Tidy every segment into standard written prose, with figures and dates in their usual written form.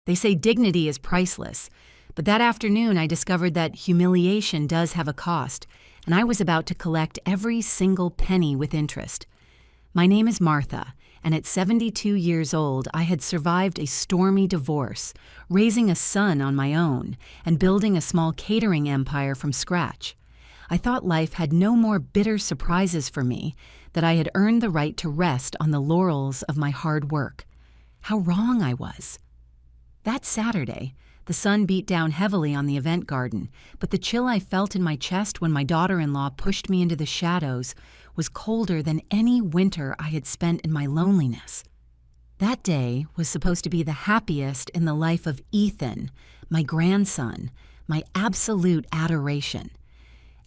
They say dignity is priceless, but that afternoon I discovered that humiliation does have a cost, and I was about to collect every single penny with interest. My name is Martha, and at 72 years old, I had survived a stormy divorce, raising a son on my own, and building a small catering empire from scratch. I thought life had no more bitter surprises for me, that I had earned the right to rest on the laurels of my hard work. How wrong I was. That Saturday, the sun beat down heavily on the event garden, but the chill I felt in my chest when my daughter-in-law pushed me into the shadows was colder than any winter I had spent in my loneliness. That day was supposed to be the happiest in the life of Ethan, my grandson, my absolute adoration.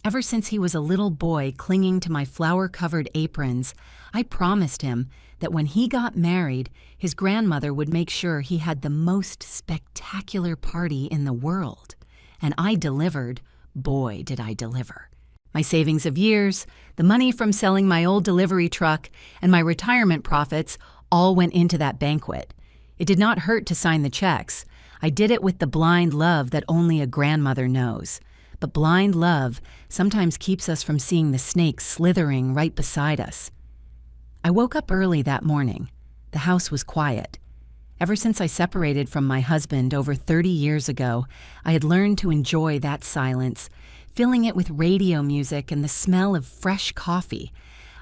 Ever since he was a little boy clinging to my flower-covered aprons, I promised him that when he got married, his grandmother would make sure he had the most spectacular party in the world. And I delivered. Boy, did I deliver. My savings of years, the money from selling my old delivery truck, and my retirement profits all went into that banquet. It did not hurt to sign the checks. I did it with the blind love that only a grandmother knows. But blind love sometimes keeps us from seeing the snake slithering right beside us. I woke up early that morning. The house was quiet. Ever since I separated from my husband over 30 years ago, I had learned to enjoy that silence, filling it with radio music and the smell of fresh coffee.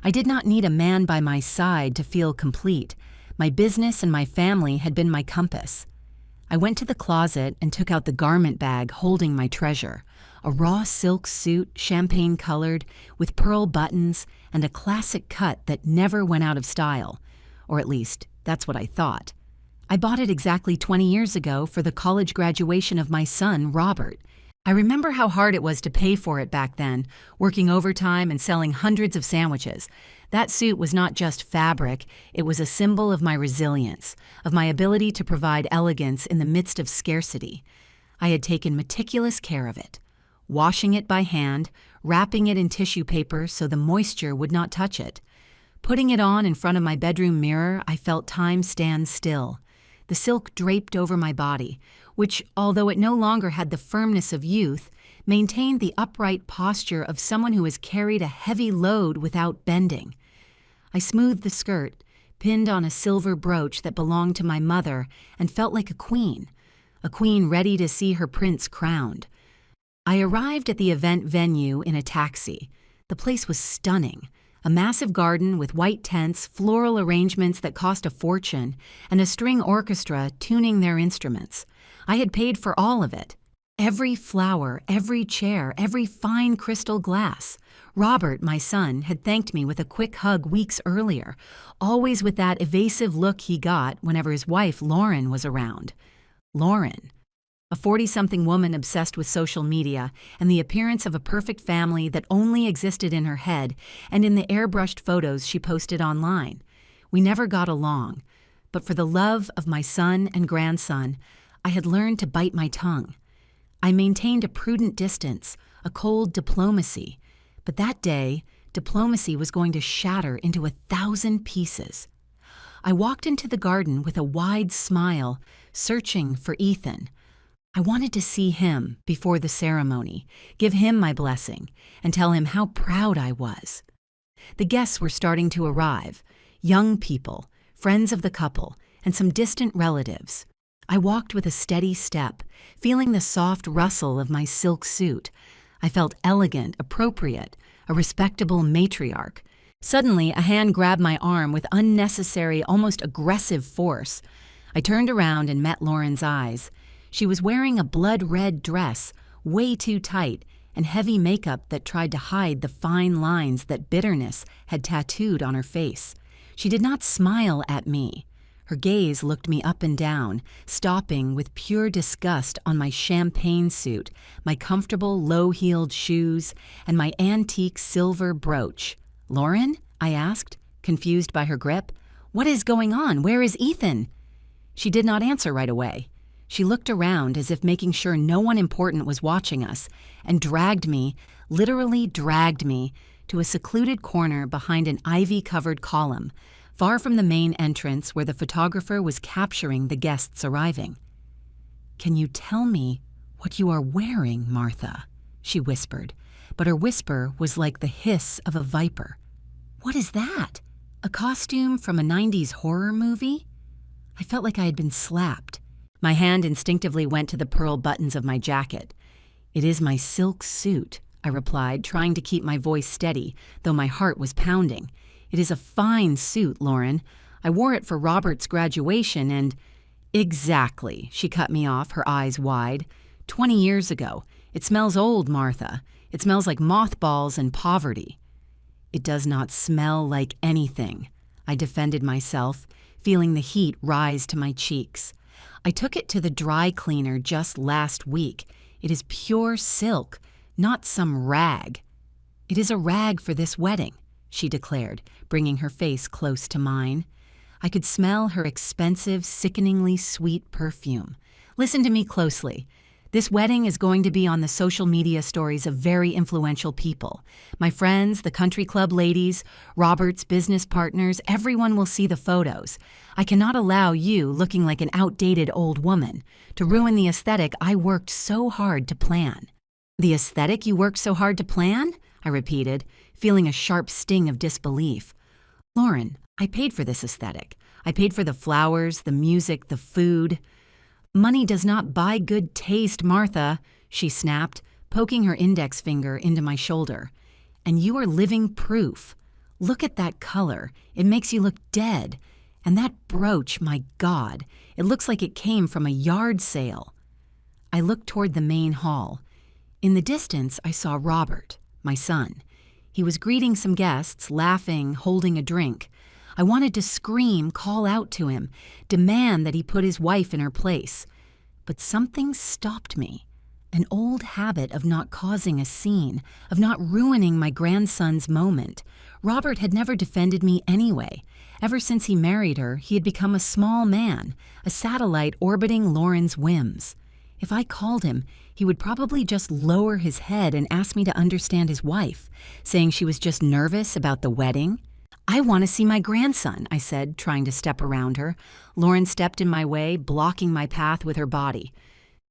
I did not need a man by my side to feel complete. My business and my family had been my compass. I went to the closet and took out the garment bag holding my treasure, a raw silk suit, champagne-colored, with pearl buttons and a classic cut that never went out of style. Or at least, that's what I thought. I bought it exactly 20 years ago for the college graduation of my son, Robert. I remember how hard it was to pay for it back then, working overtime and selling hundreds of sandwiches. That suit was not just fabric, it was a symbol of my resilience, of my ability to provide elegance in the midst of scarcity. I had taken meticulous care of it, washing it by hand, wrapping it in tissue paper so the moisture would not touch it. Putting it on in front of my bedroom mirror, I felt time stand still. The silk draped over my body, which, although it no longer had the firmness of youth, maintained the upright posture of someone who has carried a heavy load without bending. I smoothed the skirt, pinned on a silver brooch that belonged to my mother, and felt like a queen ready to see her prince crowned. I arrived at the event venue in a taxi. The place was stunning. A massive garden with white tents, floral arrangements that cost a fortune, and a string orchestra tuning their instruments. I had paid for all of it. Every flower, every chair, every fine crystal glass. Robert, my son, had thanked me with a quick hug weeks earlier, always with that evasive look he got whenever his wife, Lauren, was around. Lauren, a 40-something woman obsessed with social media and the appearance of a perfect family that only existed in her head and in the airbrushed photos she posted online. We never got along, but for the love of my son and grandson, I had learned to bite my tongue. I maintained a prudent distance, a cold diplomacy, but that day, diplomacy was going to shatter into 1,000 pieces. I walked into the garden with a wide smile, searching for Ethan. I wanted to see him before the ceremony, give him my blessing, and tell him how proud I was. The guests were starting to arrive, young people, friends of the couple, and some distant relatives. I walked with a steady step, feeling the soft rustle of my silk suit. I felt elegant, appropriate, a respectable matriarch. Suddenly, a hand grabbed my arm with unnecessary, almost aggressive force. I turned around and met Lauren's eyes. She was wearing a blood-red dress, way too tight, and heavy makeup that tried to hide the fine lines that bitterness had tattooed on her face. She did not smile at me. Her gaze looked me up and down, stopping with pure disgust on my champagne suit, my comfortable low-heeled shoes, and my antique silver brooch. "Lauren?" I asked, confused by her grip. "What is going on? Where is Ethan?" She did not answer right away. She looked around as if making sure no one important was watching us, and dragged me, literally dragged me, to a secluded corner behind an ivy-covered column, far from the main entrance where the photographer was capturing the guests arriving. "Can you tell me what you are wearing, Martha?" she whispered, but her whisper was like the hiss of a viper. "What is that? A costume from a 90s horror movie?" I felt like I had been slapped. My hand instinctively went to the pearl buttons of my jacket. "It is my silk suit," I replied, trying to keep my voice steady, though my heart was pounding. "It is a fine suit, Lauren. I wore it for Robert's graduation and—" "Exactly," she cut me off, her eyes wide. 20 years ago. It smells old, Martha. It smells like mothballs and poverty." "It does not smell like anything," I defended myself, feeling the heat rise to my cheeks. "I took it to the dry cleaner just last week. It is pure silk, not some rag." "It is a rag for this wedding," she declared, bringing her face close to mine. I could smell her expensive, sickeningly sweet perfume. "Listen to me closely. This wedding is going to be on the social media stories of very influential people. My friends, the country club ladies, Robert's business partners, everyone will see the photos. I cannot allow you, looking like an outdated old woman, to ruin the aesthetic I worked so hard to plan." "The aesthetic you worked so hard to plan?" I repeated, feeling a sharp sting of disbelief. "Lauren, I paid for this aesthetic. I paid for the flowers, the music, the food." "Money does not buy good taste, Martha," she snapped, poking her index finger into my shoulder. "And you are living proof. Look at that color. It makes you look dead. And that brooch, my God, it looks like it came from a yard sale." I looked toward the main hall. In the distance, I saw Robert, my son. He was greeting some guests, laughing, holding a drink. I wanted to scream, call out to him, demand that he put his wife in her place. But something stopped me. An old habit of not causing a scene, of not ruining my grandson's moment. Robert had never defended me anyway. Ever since he married her, he had become a small man, a satellite orbiting Lauren's whims. If I called him, he would probably just lower his head and ask me to understand his wife, saying she was just nervous about the wedding. "I want to see my grandson," I said, trying to step around her. Lauren stepped in my way, blocking my path with her body.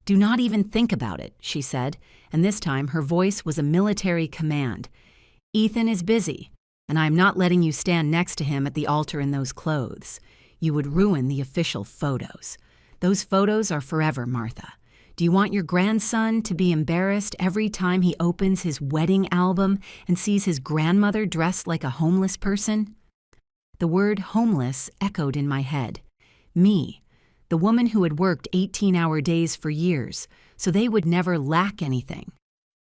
"Do not even think about it," she said, and this time her voice was a military command. "Ethan is busy, and I am not letting you stand next to him at the altar in those clothes. You would ruin the official photos. Those photos are forever, Martha. Do you want your grandson to be embarrassed every time he opens his wedding album and sees his grandmother dressed like a homeless person?" The word homeless echoed in my head. Me, the woman who had worked 18-hour days for years, so they would never lack anything.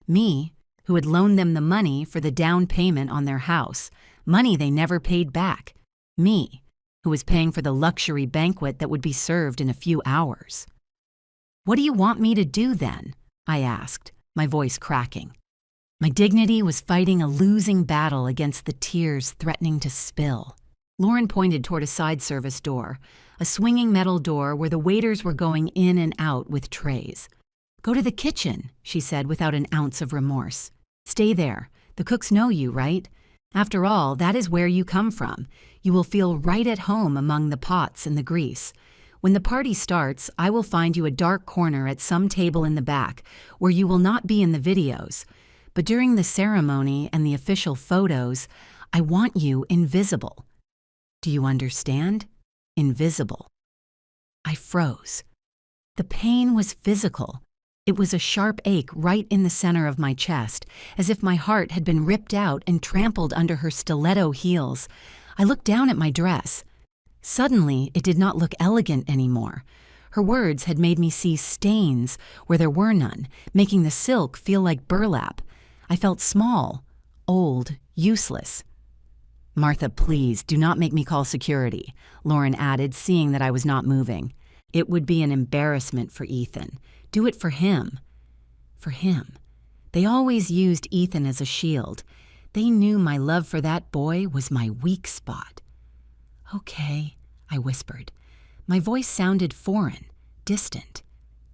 Me, who had loaned them the money for the down payment on their house, money they never paid back. Me, who was paying for the luxury banquet that would be served in a few hours. "What do you want me to do then?" I asked, my voice cracking. My dignity was fighting a losing battle against the tears threatening to spill. Lauren pointed toward a side service door, a swinging metal door where the waiters were going in and out with trays. "Go to the kitchen," she said without an ounce of remorse. "Stay there. The cooks know you, right? After all, that is where you come from. You will feel right at home among the pots and the grease. When the party starts, I will find you a dark corner at some table in the back where you will not be in the videos. But during the ceremony and the official photos, I want you invisible. Do you understand? Invisible." I froze. The pain was physical. It was a sharp ache right in the center of my chest, as if my heart had been ripped out and trampled under her stiletto heels. I looked down at my dress. Suddenly, it did not look elegant anymore. Her words had made me see stains where there were none, making the silk feel like burlap. I felt small, old, useless. "Martha, please, do not make me call security," Lauren added, seeing that I was not moving. "It would be an embarrassment for Ethan. Do it for him." For him. They always used Ethan as a shield. They knew my love for that boy was my weak spot. "Okay," I whispered. My voice sounded foreign, distant.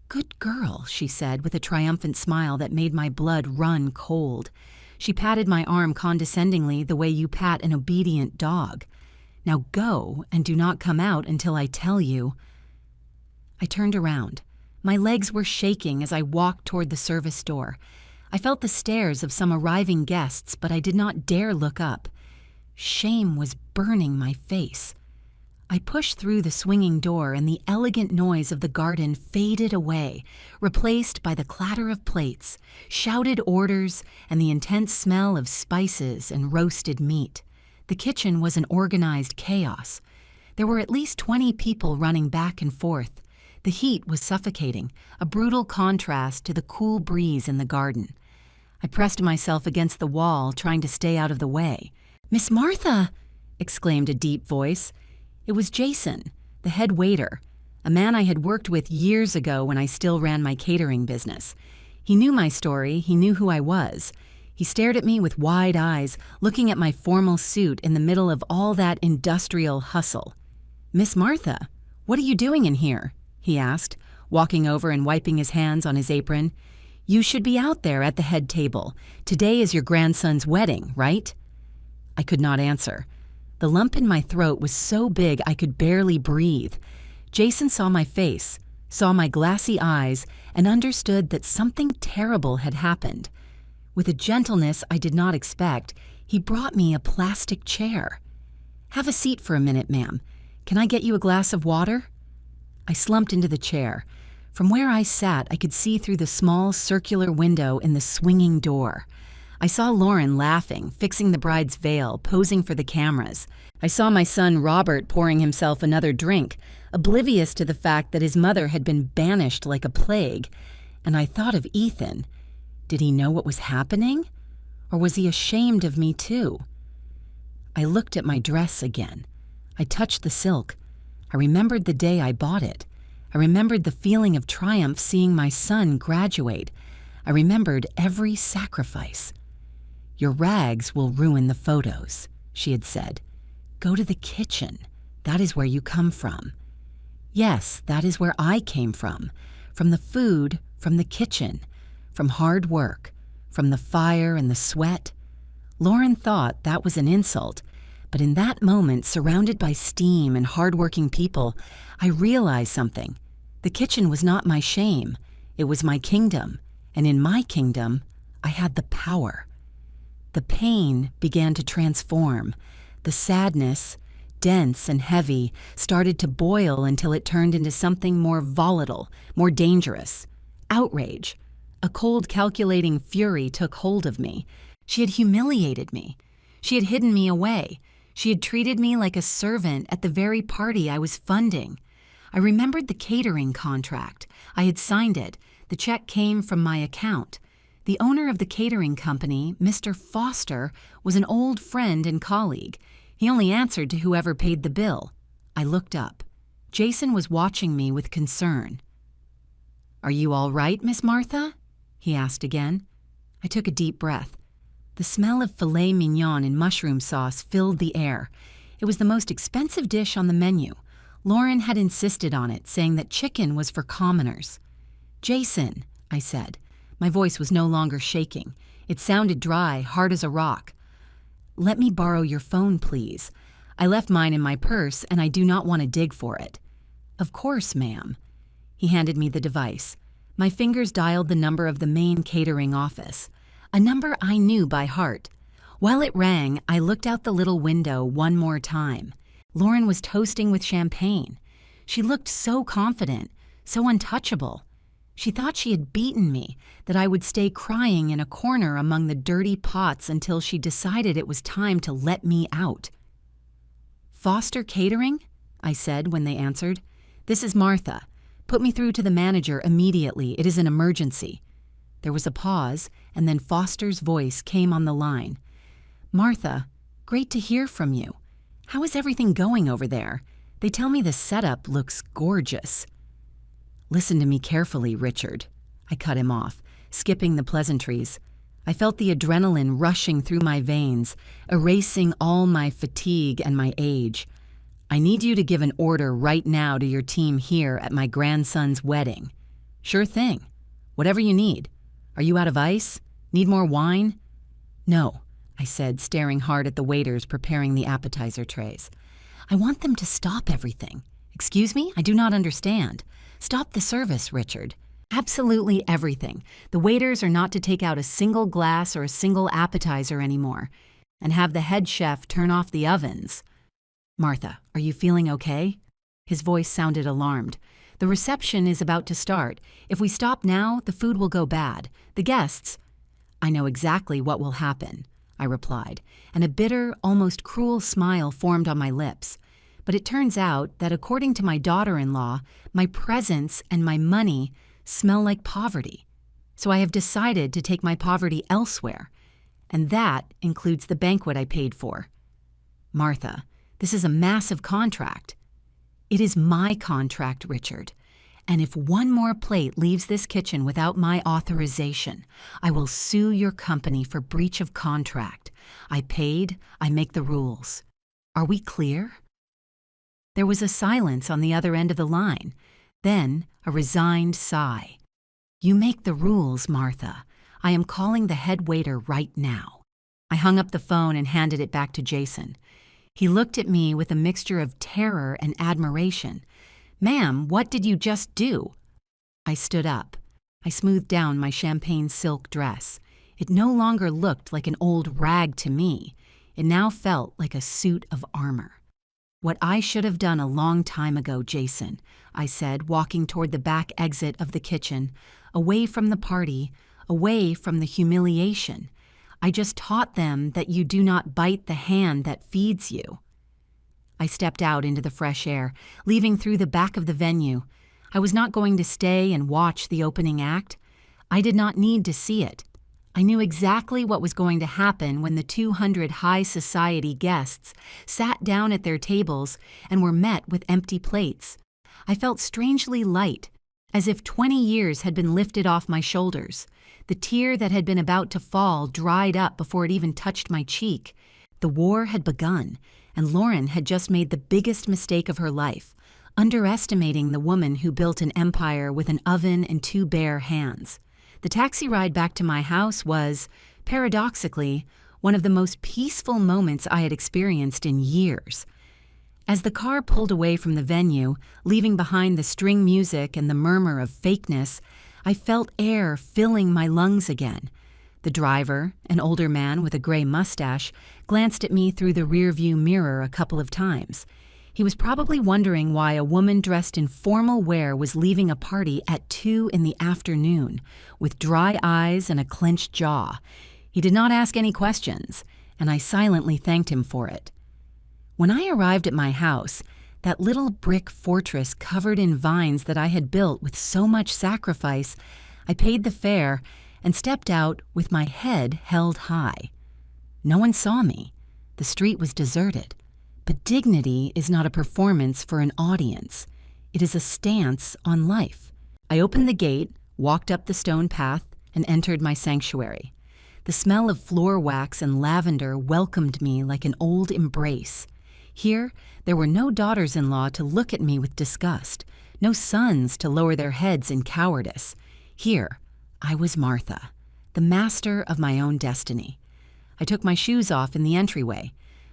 "Good girl," she said with a triumphant smile that made my blood run cold. She patted my arm condescendingly the way you pat an obedient dog. "Now go and do not come out until I tell you." I turned around. My legs were shaking as I walked toward the service door. I felt the stares of some arriving guests, but I did not dare look up. Shame was burning my face. I pushed through the swinging door and the elegant noise of the garden faded away, replaced by the clatter of plates, shouted orders, and the intense smell of spices and roasted meat. The kitchen was an organized chaos. There were at least 20 people running back and forth. The heat was suffocating, a brutal contrast to the cool breeze in the garden. I pressed myself against the wall, trying to stay out of the way. "Miss Martha!" exclaimed a deep voice. It was Jason, the head waiter, a man I had worked with years ago when I still ran my catering business. He knew my story, he knew who I was. He stared at me with wide eyes, looking at my formal suit in the middle of all that industrial hustle. "Miss Martha, what are you doing in here?" he asked, walking over and wiping his hands on his apron. "You should be out there at the head table. Today is your grandson's wedding, right?" I could not answer. The lump in my throat was so big I could barely breathe. Jason saw my face, saw my glassy eyes, and understood that something terrible had happened. With a gentleness I did not expect, he brought me a plastic chair. "Have a seat for a minute, ma'am. Can I get you a glass of water?" I slumped into the chair. From where I sat, I could see through the small circular window in the swinging door. I saw Lauren laughing, fixing the bride's veil, posing for the cameras. I saw my son Robert pouring himself another drink, oblivious to the fact that his mother had been banished like a plague. And I thought of Ethan. Did he know what was happening? Or was he ashamed of me too? I looked at my dress again. I touched the silk. I remembered the day I bought it. I remembered the feeling of triumph seeing my son graduate. I remembered every sacrifice. "Your rags will ruin the photos," she had said. "Go to the kitchen. That is where you come from." Yes, that is where I came from. From the food, from the kitchen, from hard work, from the fire and the sweat. Lauren thought that was an insult, but in that moment, surrounded by steam and hardworking people, I realized something. The kitchen was not my shame. It was my kingdom, and in my kingdom, I had the power. The pain began to transform. The sadness, dense and heavy, started to boil until it turned into something more volatile, more dangerous. Outrage. A cold, calculating fury took hold of me. She had humiliated me. She had hidden me away. She had treated me like a servant at the very party I was funding. I remembered the catering contract. I had signed it. The check came from my account. The owner of the catering company, Mr. Foster, was an old friend and colleague. He only answered to whoever paid the bill. I looked up. Jason was watching me with concern. "Are you all right, Miss Martha?" he asked again. I took a deep breath. The smell of filet mignon and mushroom sauce filled the air. It was the most expensive dish on the menu. Lauren had insisted on it, saying that chicken was for commoners. "Jason," I said. My voice was no longer shaking. It sounded dry, hard as a rock. "Let me borrow your phone, please. I left mine in my purse, and I do not want to dig for it." "Of course, ma'am." He handed me the device. My fingers dialed the number of the main catering office, a number I knew by heart. While it rang, I looked out the little window one more time. Lauren was toasting with champagne. She looked so confident, so untouchable. She thought she had beaten me, that I would stay crying in a corner among the dirty pots until she decided it was time to let me out. "Foster Catering?" I said when they answered. "This is Martha. Put me through to the manager immediately. It is an emergency." There was a pause, and then Foster's voice came on the line. "Martha, great to hear from you. How is everything going over there? They tell me the setup looks gorgeous." "Listen to me carefully, Richard." I cut him off, skipping the pleasantries. I felt the adrenaline rushing through my veins, erasing all my fatigue and my age. "I need you to give an order right now to your team here at my grandson's wedding." "Sure thing. Whatever you need. Are you out of ice? Need more wine?" "No," I said, staring hard at the waiters preparing the appetizer trays. "I want them to stop everything. Excuse me? I do not understand. Stop the service, Richard. Absolutely everything. The waiters are not to take out a single glass or a single appetizer anymore. And have the head chef turn off the ovens. Martha, are you feeling okay? His voice sounded alarmed. The reception is about to start. If we stop now, the food will go bad. The guests... I know exactly what will happen, I replied, and a bitter, almost cruel smile formed on my lips. But it turns out that according to my daughter-in-law, my presence and my money smell like poverty. So I have decided to take my poverty elsewhere. And that includes the banquet I paid for. Martha, this is a massive contract. It is my contract, Richard. And if one more plate leaves this kitchen without my authorization, I will sue your company for breach of contract. I paid, I make the rules. Are we clear? There was a silence on the other end of the line, then a resigned sigh. You make the rules, Martha. I am calling the head waiter right now. I hung up the phone and handed it back to Jason. He looked at me with a mixture of terror and admiration. Ma'am, what did you just do? I stood up. I smoothed down my champagne silk dress. It no longer looked like an old rag to me. It now felt like a suit of armor. What I should have done a long time ago, Jason, I said, walking toward the back exit of the kitchen, away from the party, away from the humiliation. I just taught them that you do not bite the hand that feeds you. I stepped out into the fresh air, leaving through the back of the venue. I was not going to stay and watch the opening act. I did not need to see it. I knew exactly what was going to happen when the 200 high society guests sat down at their tables and were met with empty plates. I felt strangely light, as if 20 years had been lifted off my shoulders. The tear that had been about to fall dried up before it even touched my cheek. The war had begun, and Lauren had just made the biggest mistake of her life, underestimating the woman who built an empire with an oven and 2 bare hands. The taxi ride back to my house was, paradoxically, one of the most peaceful moments I had experienced in years. As the car pulled away from the venue, leaving behind the string music and the murmur of fakeness, I felt air filling my lungs again. The driver, an older man with a gray mustache, glanced at me through the rearview mirror a couple of times. He was probably wondering why a woman dressed in formal wear was leaving a party at 2 in the afternoon, with dry eyes and a clenched jaw. He did not ask any questions, and I silently thanked him for it. When I arrived at my house, that little brick fortress covered in vines that I had built with so much sacrifice, I paid the fare and stepped out with my head held high. No one saw me. The street was deserted. But dignity is not a performance for an audience. It is a stance on life. I opened the gate, walked up the stone path, and entered my sanctuary. The smell of floor wax and lavender welcomed me like an old embrace. Here, there were no daughters-in-law to look at me with disgust, no sons to lower their heads in cowardice. Here, I was Martha, the master of my own destiny. I took my shoes off in the entryway.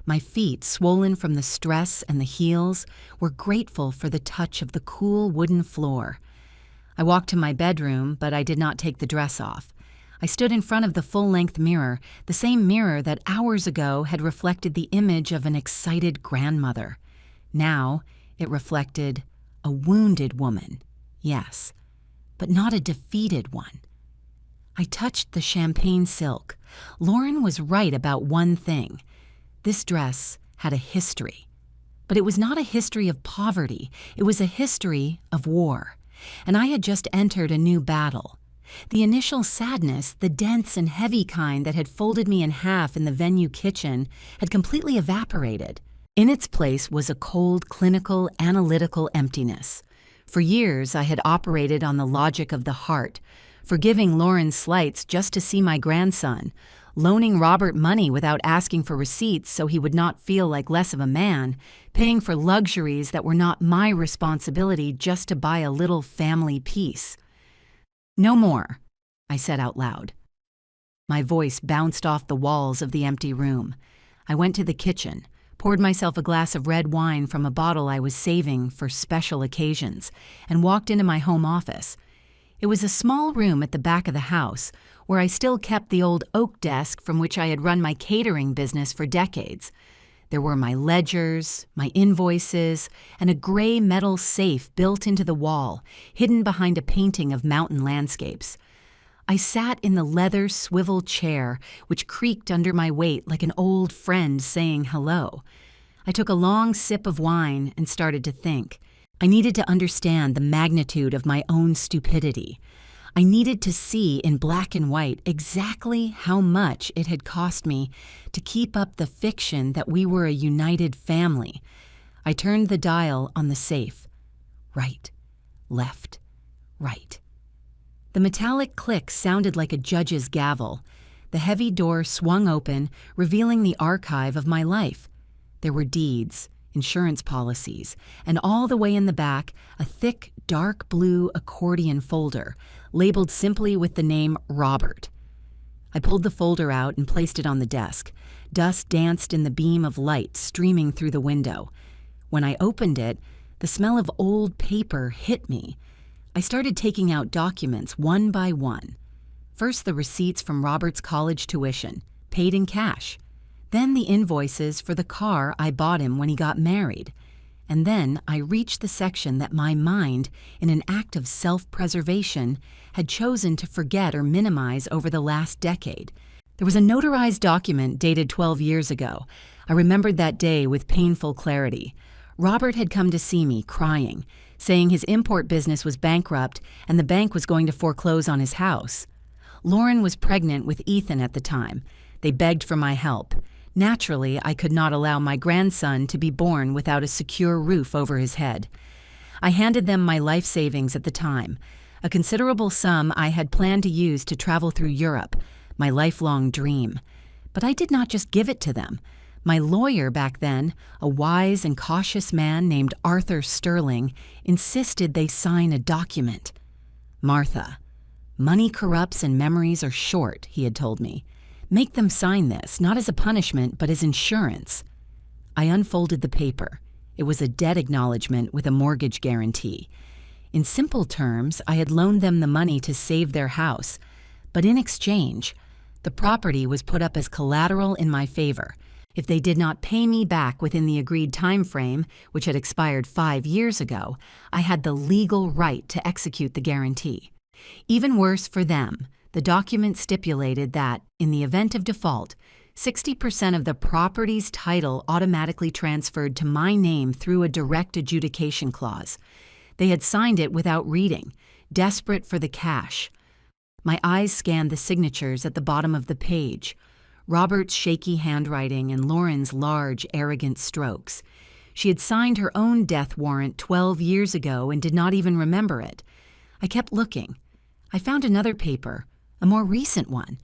My feet, swollen from the stress and the heels, were grateful for the touch of the cool wooden floor. I walked to my bedroom, but I did not take the dress off. I stood in front of the full-length mirror, the same mirror that hours ago had reflected the image of an excited grandmother. Now it reflected a wounded woman, yes, but not a defeated one. I touched the champagne silk. Lauren was right about one thing. This dress had a history. But it was not a history of poverty. It was a history of war. And I had just entered a new battle. The initial sadness, the dense and heavy kind that had folded me in half in the venue kitchen, had completely evaporated. In its place was a cold, clinical, analytical emptiness. For years, I had operated on the logic of the heart, forgiving Lauren's slights just to see my grandson, loaning Robert money without asking for receipts so he would not feel like less of a man, paying for luxuries that were not my responsibility just to buy a little family peace. No more, I said out loud. My voice bounced off the walls of the empty room. I went to the kitchen, poured myself a glass of red wine from a bottle I was saving for special occasions, and walked into my home office. It was a small room at the back of the house, where I still kept the old oak desk from which I had run my catering business for decades. There were my ledgers, my invoices, and a gray metal safe built into the wall, hidden behind a painting of mountain landscapes. I sat in the leather swivel chair, which creaked under my weight like an old friend saying hello. I took a long sip of wine and started to think. I needed to understand the magnitude of my own stupidity. I needed to see in black and white exactly how much it had cost me to keep up the fiction that we were a united family. I turned the dial on the safe. Right, left, right. The metallic click sounded like a judge's gavel. The heavy door swung open, revealing the archive of my life. There were deeds, insurance policies, and all the way in the back, a thick, dark blue accordion folder, labeled simply with the name Robert. I pulled the folder out and placed it on the desk. Dust danced in the beam of light streaming through the window. When I opened it, the smell of old paper hit me. I started taking out documents one by one. First, the receipts from Robert's college tuition, paid in cash. Then the invoices for the car I bought him when he got married. And then I reached the section that my mind, in an act of self-preservation, had chosen to forget or minimize over the last decade. There was a notarized document dated 12 years ago. I remembered that day with painful clarity. Robert had come to see me, crying, saying his import business was bankrupt and the bank was going to foreclose on his house. Lauren was pregnant with Ethan at the time. They begged for my help. Naturally, I could not allow my grandson to be born without a secure roof over his head. I handed them my life savings at the time, a considerable sum I had planned to use to travel through Europe, my lifelong dream. But I did not just give it to them. My lawyer back then, a wise and cautious man named Arthur Sterling, insisted they sign a document. "Martha, money corrupts and memories are short," he had told me. "Make them sign this, not as a punishment, but as insurance." I unfolded the paper. It was a debt acknowledgement with a mortgage guarantee. In simple terms, I had loaned them the money to save their house, but in exchange, the property was put up as collateral in my favor. If they did not pay me back within the agreed time frame, which had expired 5 years ago, I had the legal right to execute the guarantee. Even worse for them, the document stipulated that, in the event of default, 60% of the property's title automatically transferred to my name through a direct adjudication clause. They had signed it without reading, desperate for the cash. My eyes scanned the signatures at the bottom of the page. Robert's shaky handwriting and Lauren's large, arrogant strokes. She had signed her own death warrant 12 years ago and did not even remember it. I kept looking. I found another paper, a more recent one.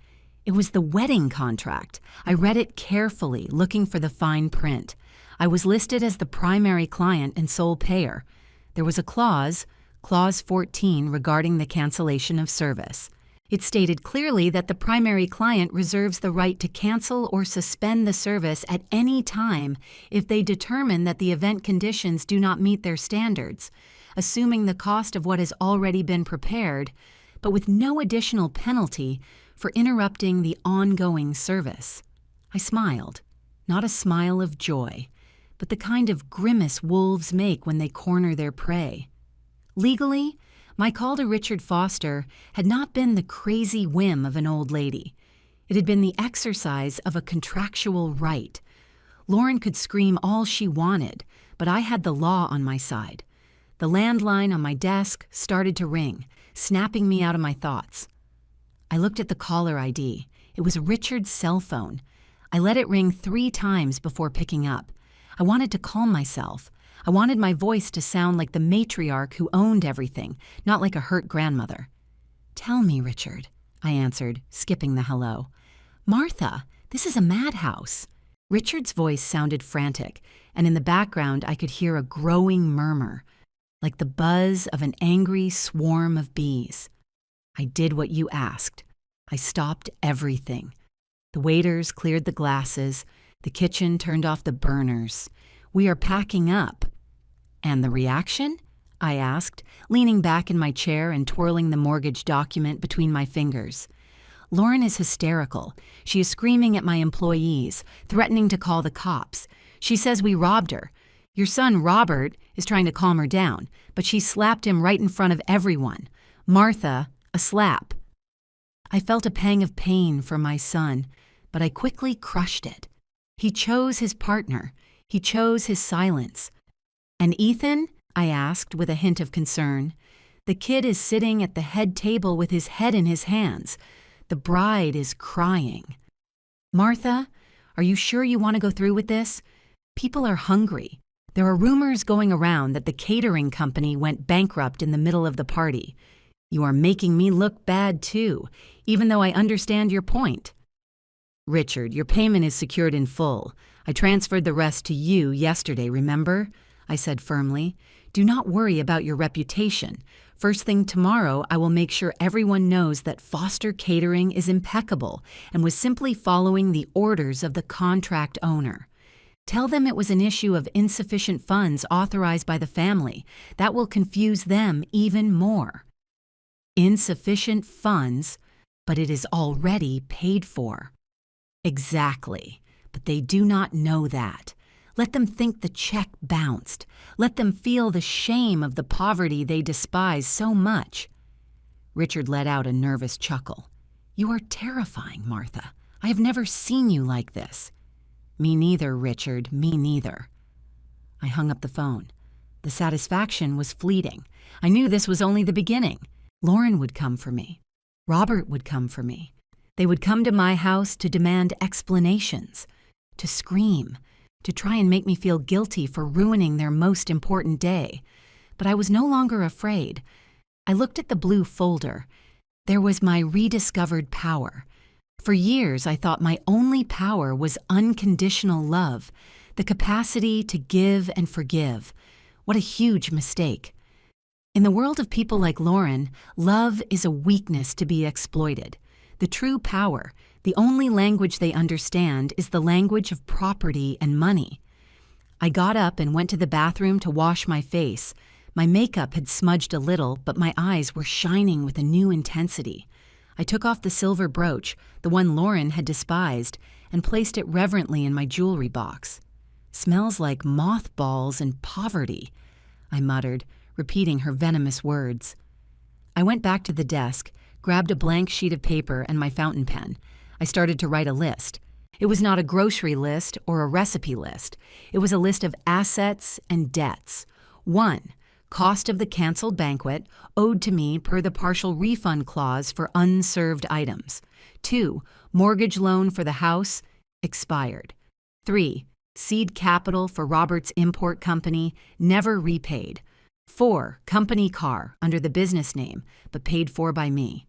It was the wedding contract. I read it carefully, looking for the fine print. I was listed as the primary client and sole payer. There was a clause, Clause 14, regarding the cancellation of service. It stated clearly that the primary client reserves the right to cancel or suspend the service at any time if they determine that the event conditions do not meet their standards, assuming the cost of what has already been prepared, but with no additional penalty for interrupting the ongoing service. I smiled, not a smile of joy, but the kind of grimace wolves make when they corner their prey. Legally, my call to Richard Foster had not been the crazy whim of an old lady. It had been the exercise of a contractual right. Lauren could scream all she wanted, but I had the law on my side. The landline on my desk started to ring, snapping me out of my thoughts. I looked at the caller ID. It was Richard's cell phone. I let it ring 3 times before picking up. I wanted to calm myself. I wanted my voice to sound like the matriarch who owned everything, not like a hurt grandmother. "Tell me, Richard," I answered, skipping the hello. "Martha, this is a madhouse." Richard's voice sounded frantic, and in the background I could hear a growing murmur, like the buzz of an angry swarm of bees. I did what you asked. I stopped everything. The waiters cleared the glasses. The kitchen turned off the burners. We are packing up. And the reaction? I asked, leaning back in my chair and twirling the mortgage document between my fingers. Lauren is hysterical. She is screaming at my employees, threatening to call the cops. She says we robbed her. Your son, Robert, is trying to calm her down, but she slapped him right in front of everyone. Martha, a slap. I felt a pang of pain for my son, but I quickly crushed it. He chose his partner. He chose his silence. And Ethan? I asked with a hint of concern. The kid is sitting at the head table with his head in his hands. The bride is crying. Martha, are you sure you want to go through with this? People are hungry. There are rumors going around that the catering company went bankrupt in the middle of the party. You are making me look bad too, even though I understand your point. Richard, your payment is secured in full. I transferred the rest to you yesterday, remember? I said firmly. Do not worry about your reputation. First thing tomorrow, I will make sure everyone knows that Foster Catering is impeccable and was simply following the orders of the contract owner. Tell them it was an issue of insufficient funds authorized by the family. That will confuse them even more. Insufficient funds, but it is already paid for. Exactly, but they do not know that. Let them think the check bounced. Let them feel the shame of the poverty they despise so much. Richard let out a nervous chuckle. You are terrifying, Martha. I have never seen you like this. Me neither, Richard, me neither. I hung up the phone. The satisfaction was fleeting. I knew this was only the beginning. Lauren would come for me. Robert would come for me. They would come to my house to demand explanations, to scream, to try and make me feel guilty for ruining their most important day. But I was no longer afraid. I looked at the blue folder. There was my rediscovered power. For years, I thought my only power was unconditional love, the capacity to give and forgive. What a huge mistake. In the world of people like Lauren, love is a weakness to be exploited. The true power, the only language they understand, is the language of property and money. I got up and went to the bathroom to wash my face. My makeup had smudged a little, but my eyes were shining with a new intensity. I took off the silver brooch, the one Lauren had despised, and placed it reverently in my jewelry box. Smells like mothballs and poverty, I muttered, repeating her venomous words. I went back to the desk, grabbed a blank sheet of paper and my fountain pen. I started to write a list. It was not a grocery list or a recipe list. It was a list of assets and debts. 1. Cost of the canceled banquet, owed to me per the partial refund clause for unserved items. 2. Mortgage loan for the house, expired. 3. Seed capital for Robert's import company, never repaid. 4. Company car, under the business name, but paid for by me.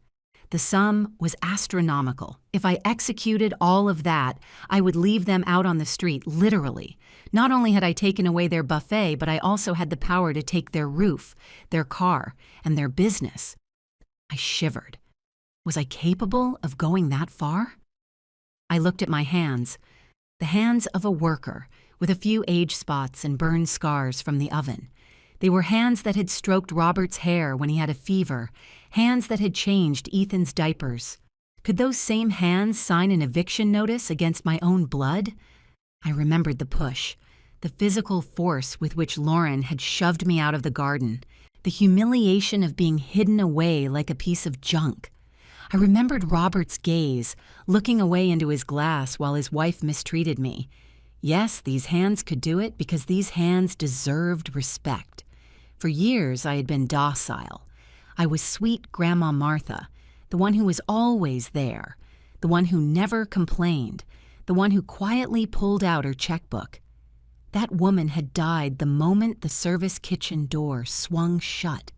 The sum was astronomical. If I executed all of that, I would leave them out on the street, literally. Not only had I taken away their buffet, but I also had the power to take their roof, their car, and their business. I shivered. Was I capable of going that far? I looked at my hands, the hands of a worker, with a few age spots and burned scars from the oven. They were hands that had stroked Robert's hair when he had a fever, hands that had changed Ethan's diapers. Could those same hands sign an eviction notice against my own blood? I remembered the push, the physical force with which Lauren had shoved me out of the garden, the humiliation of being hidden away like a piece of junk. I remembered Robert's gaze, looking away into his glass while his wife mistreated me. Yes, these hands could do it because these hands deserved respect. For years, I had been docile. I was sweet Grandma Martha, the one who was always there, the one who never complained, the one who quietly pulled out her checkbook. That woman had died the moment the service kitchen door swung shut.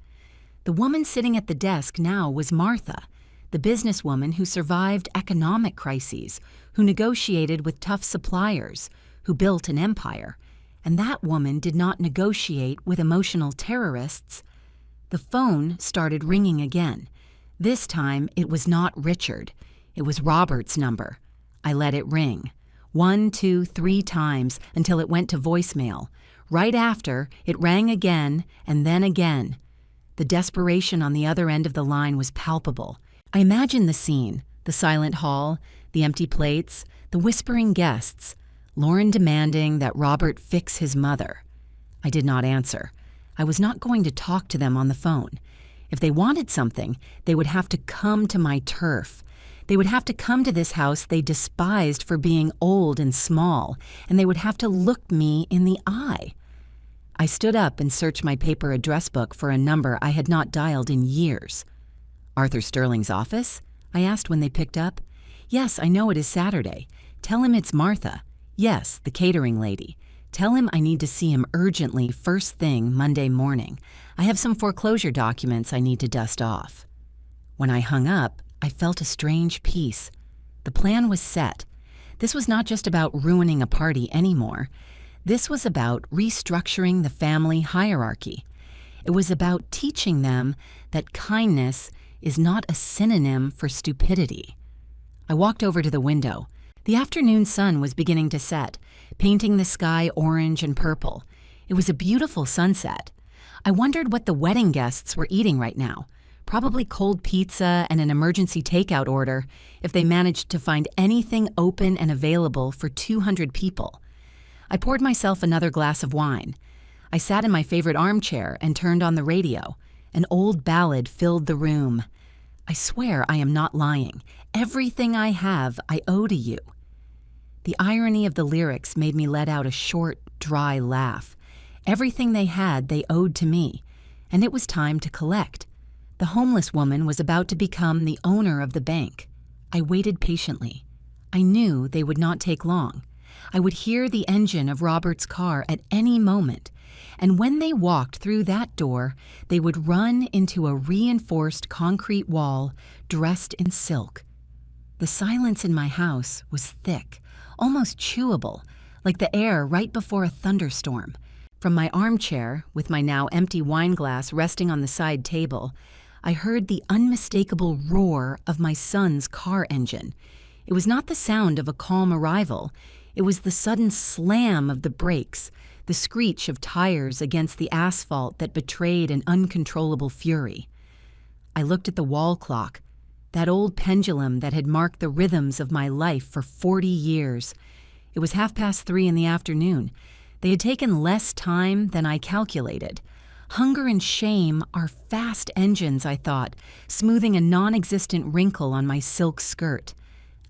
The woman sitting at the desk now was Martha, the businesswoman who survived economic crises, who negotiated with tough suppliers, who built an empire. And that woman did not negotiate with emotional terrorists. The phone started ringing again. This time, it was not Richard. It was Robert's number. I let it ring. 1, 2, 3 times until it went to voicemail. Right after, it rang again and then again. The desperation on the other end of the line was palpable. I imagined the scene, the silent hall, the empty plates, the whispering guests, Lauren demanding that Robert fix his mother. I did not answer. I was not going to talk to them on the phone. If they wanted something, they would have to come to my turf. They would have to come to this house they despised for being old and small, and they would have to look me in the eye. I stood up and searched my paper address book for a number I had not dialed in years. Arthur Sterling's office? I asked when they picked up. Yes, I know it is Saturday. Tell him it's Martha. Yes, the catering lady. Tell him I need to see him urgently first thing Monday morning. I have some foreclosure documents I need to dust off. When I hung up, I felt a strange peace. The plan was set. This was not just about ruining a party anymore. This was about restructuring the family hierarchy. It was about teaching them that kindness is not a synonym for stupidity. I walked over to the window. The afternoon sun was beginning to set, painting the sky orange and purple. It was a beautiful sunset. I wondered what the wedding guests were eating right now. Probably cold pizza and an emergency takeout order if they managed to find anything open and available for 200 people. I poured myself another glass of wine. I sat in my favorite armchair and turned on the radio. An old ballad filled the room. I swear I am not lying. Everything I have, I owe to you. The irony of the lyrics made me let out a short, dry laugh. Everything they had, they owed to me, and it was time to collect. The homeless woman was about to become the owner of the bank. I waited patiently. I knew they would not take long. I would hear the engine of Robert's car at any moment, and when they walked through that door, they would run into a reinforced concrete wall dressed in silk. The silence in my house was thick, almost chewable, like the air right before a thunderstorm. From my armchair, with my now empty wine glass resting on the side table, I heard the unmistakable roar of my son's car engine. It was not the sound of a calm arrival. It was the sudden slam of the brakes, the screech of tires against the asphalt that betrayed an uncontrollable fury. I looked at the wall clock, that old pendulum that had marked the rhythms of my life for 40 years. It was 3:30 in the afternoon. They had taken less time than I calculated. Hunger and shame are fast engines, I thought, smoothing a non-existent wrinkle on my silk skirt.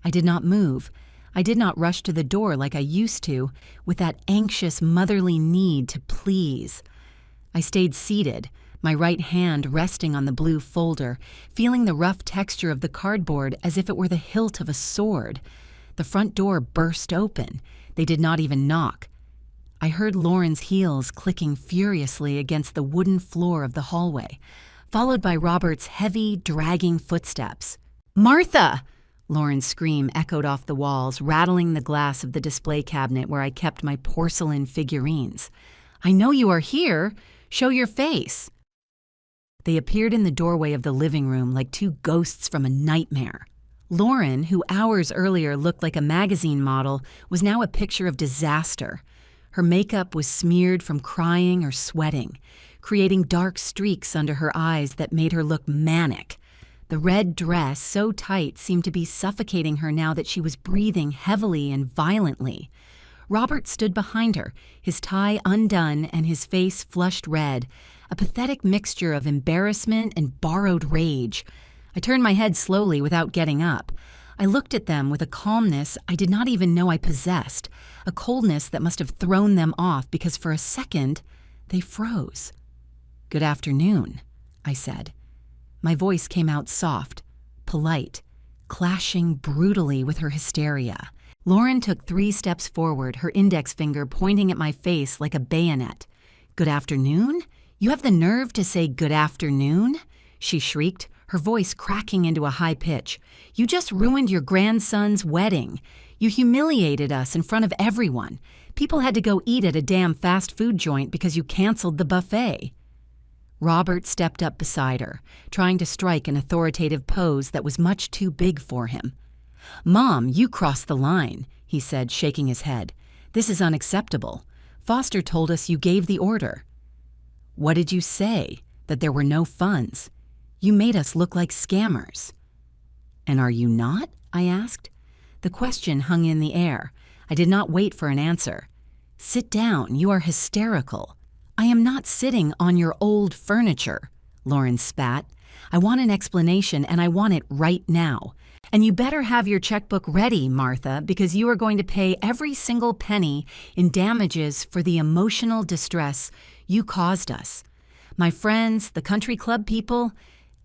I did not move. I did not rush to the door like I used to, with that anxious motherly need to please. I stayed seated, my right hand resting on the blue folder, feeling the rough texture of the cardboard as if it were the hilt of a sword. The front door burst open. They did not even knock. I heard Lauren's heels clicking furiously against the wooden floor of the hallway, followed by Robert's heavy, dragging footsteps. "Martha!" Lauren's scream echoed off the walls, rattling the glass of the display cabinet where I kept my porcelain figurines. "I know you are here. Show your face." They appeared in the doorway of the living room like two ghosts from a nightmare. Lauren, who hours earlier looked like a magazine model, was now a picture of disaster. Her makeup was smeared from crying or sweating, creating dark streaks under her eyes that made her look manic. The red dress, so tight, seemed to be suffocating her now that she was breathing heavily and violently. Robert stood behind her, his tie undone and his face flushed red, a pathetic mixture of embarrassment and borrowed rage. I turned my head slowly without getting up. I looked at them with a calmness I did not even know I possessed, a coldness that must have thrown them off because for a second they froze. "Good afternoon," I said. My voice came out soft, polite, clashing brutally with her hysteria. Lauren took 3 steps forward, her index finger pointing at my face like a bayonet. "Good afternoon? You have the nerve to say good afternoon?" she shrieked, her voice cracking into a high pitch. "You just ruined your grandson's wedding. You humiliated us in front of everyone. People had to go eat at a damn fast food joint because you canceled the buffet." Robert stepped up beside her, trying to strike an authoritative pose that was much too big for him. "Mom, you crossed the line. he said, shaking his head. "This is unacceptable. Foster told us you gave the order." "What did you say? That there were no funds? You made us look like scammers." "And are you not?" I asked. The question hung in the air. I did not wait for an answer. "Sit down. You are hysterical." "I am not sitting on your old furniture," Lauren spat. "I want an explanation, and I want it right now. And you better have your checkbook ready, Martha, because you are going to pay every single penny in damages for the emotional distress you caused us. My friends, the country club people,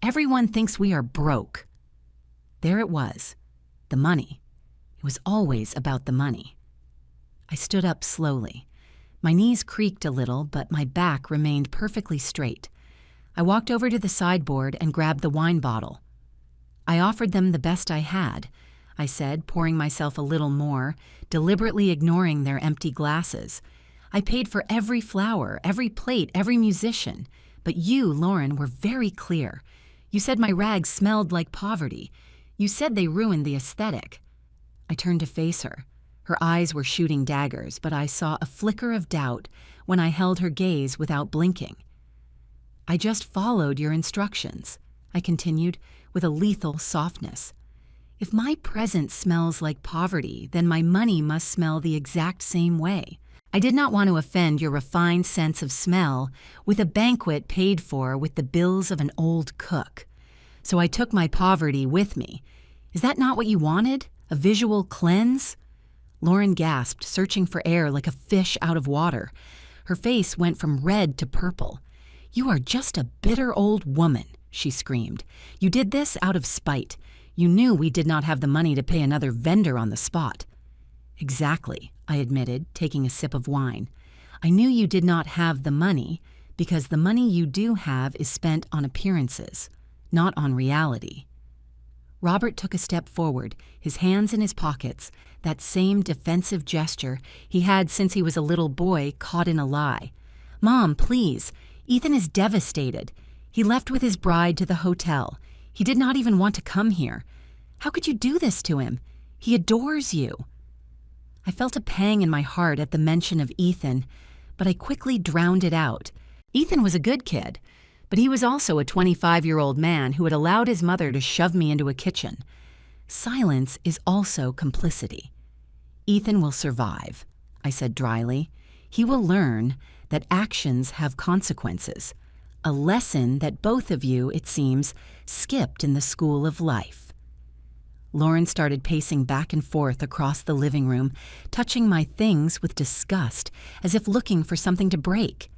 everyone thinks we are broke." There it was, the money. It was always about the money. I stood up slowly. My knees creaked a little, but my back remained perfectly straight. I walked over to the sideboard and grabbed the wine bottle. "I offered them the best I had," I said, pouring myself a little more, deliberately ignoring their empty glasses. "I paid for every flower, every plate, every musician. But you, Lauren, were very clear. You said my rags smelled like poverty. You said they ruined the aesthetic." I turned to face her. Her eyes were shooting daggers, but I saw a flicker of doubt when I held her gaze without blinking. "I just followed your instructions," I continued with a lethal softness. "If my present smells like poverty, then my money must smell the exact same way. I did not want to offend your refined sense of smell with a banquet paid for with the bills of an old cook. So I took my poverty with me. Is that not what you wanted? A visual cleanse?" Lauren gasped, searching for air like a fish out of water. Her face went from red to purple. "You are just a bitter old woman," she screamed. "You did this out of spite. You knew we did not have the money to pay another vendor on the spot." "Exactly," I admitted, taking a sip of wine. "I knew you did not have the money because the money you do have is spent on appearances, not on reality." Robert took a step forward, his hands in his pockets, that same defensive gesture he had since he was a little boy caught in a lie. "Mom, please. Ethan is devastated. He left with his bride to the hotel. He did not even want to come here. How could you do this to him? He adores you." I felt a pang in my heart at the mention of Ethan, but I quickly drowned it out. Ethan was a good kid, but he was also a 25-year-old man who had allowed his mother to shove me into a kitchen. Silence is also complicity. "Ethan will survive," I said dryly. "He will learn that actions have consequences, a lesson that both of you, it seems, skipped in the school of life." Lauren started pacing back and forth across the living room, touching my things with disgust, as if looking for something to break.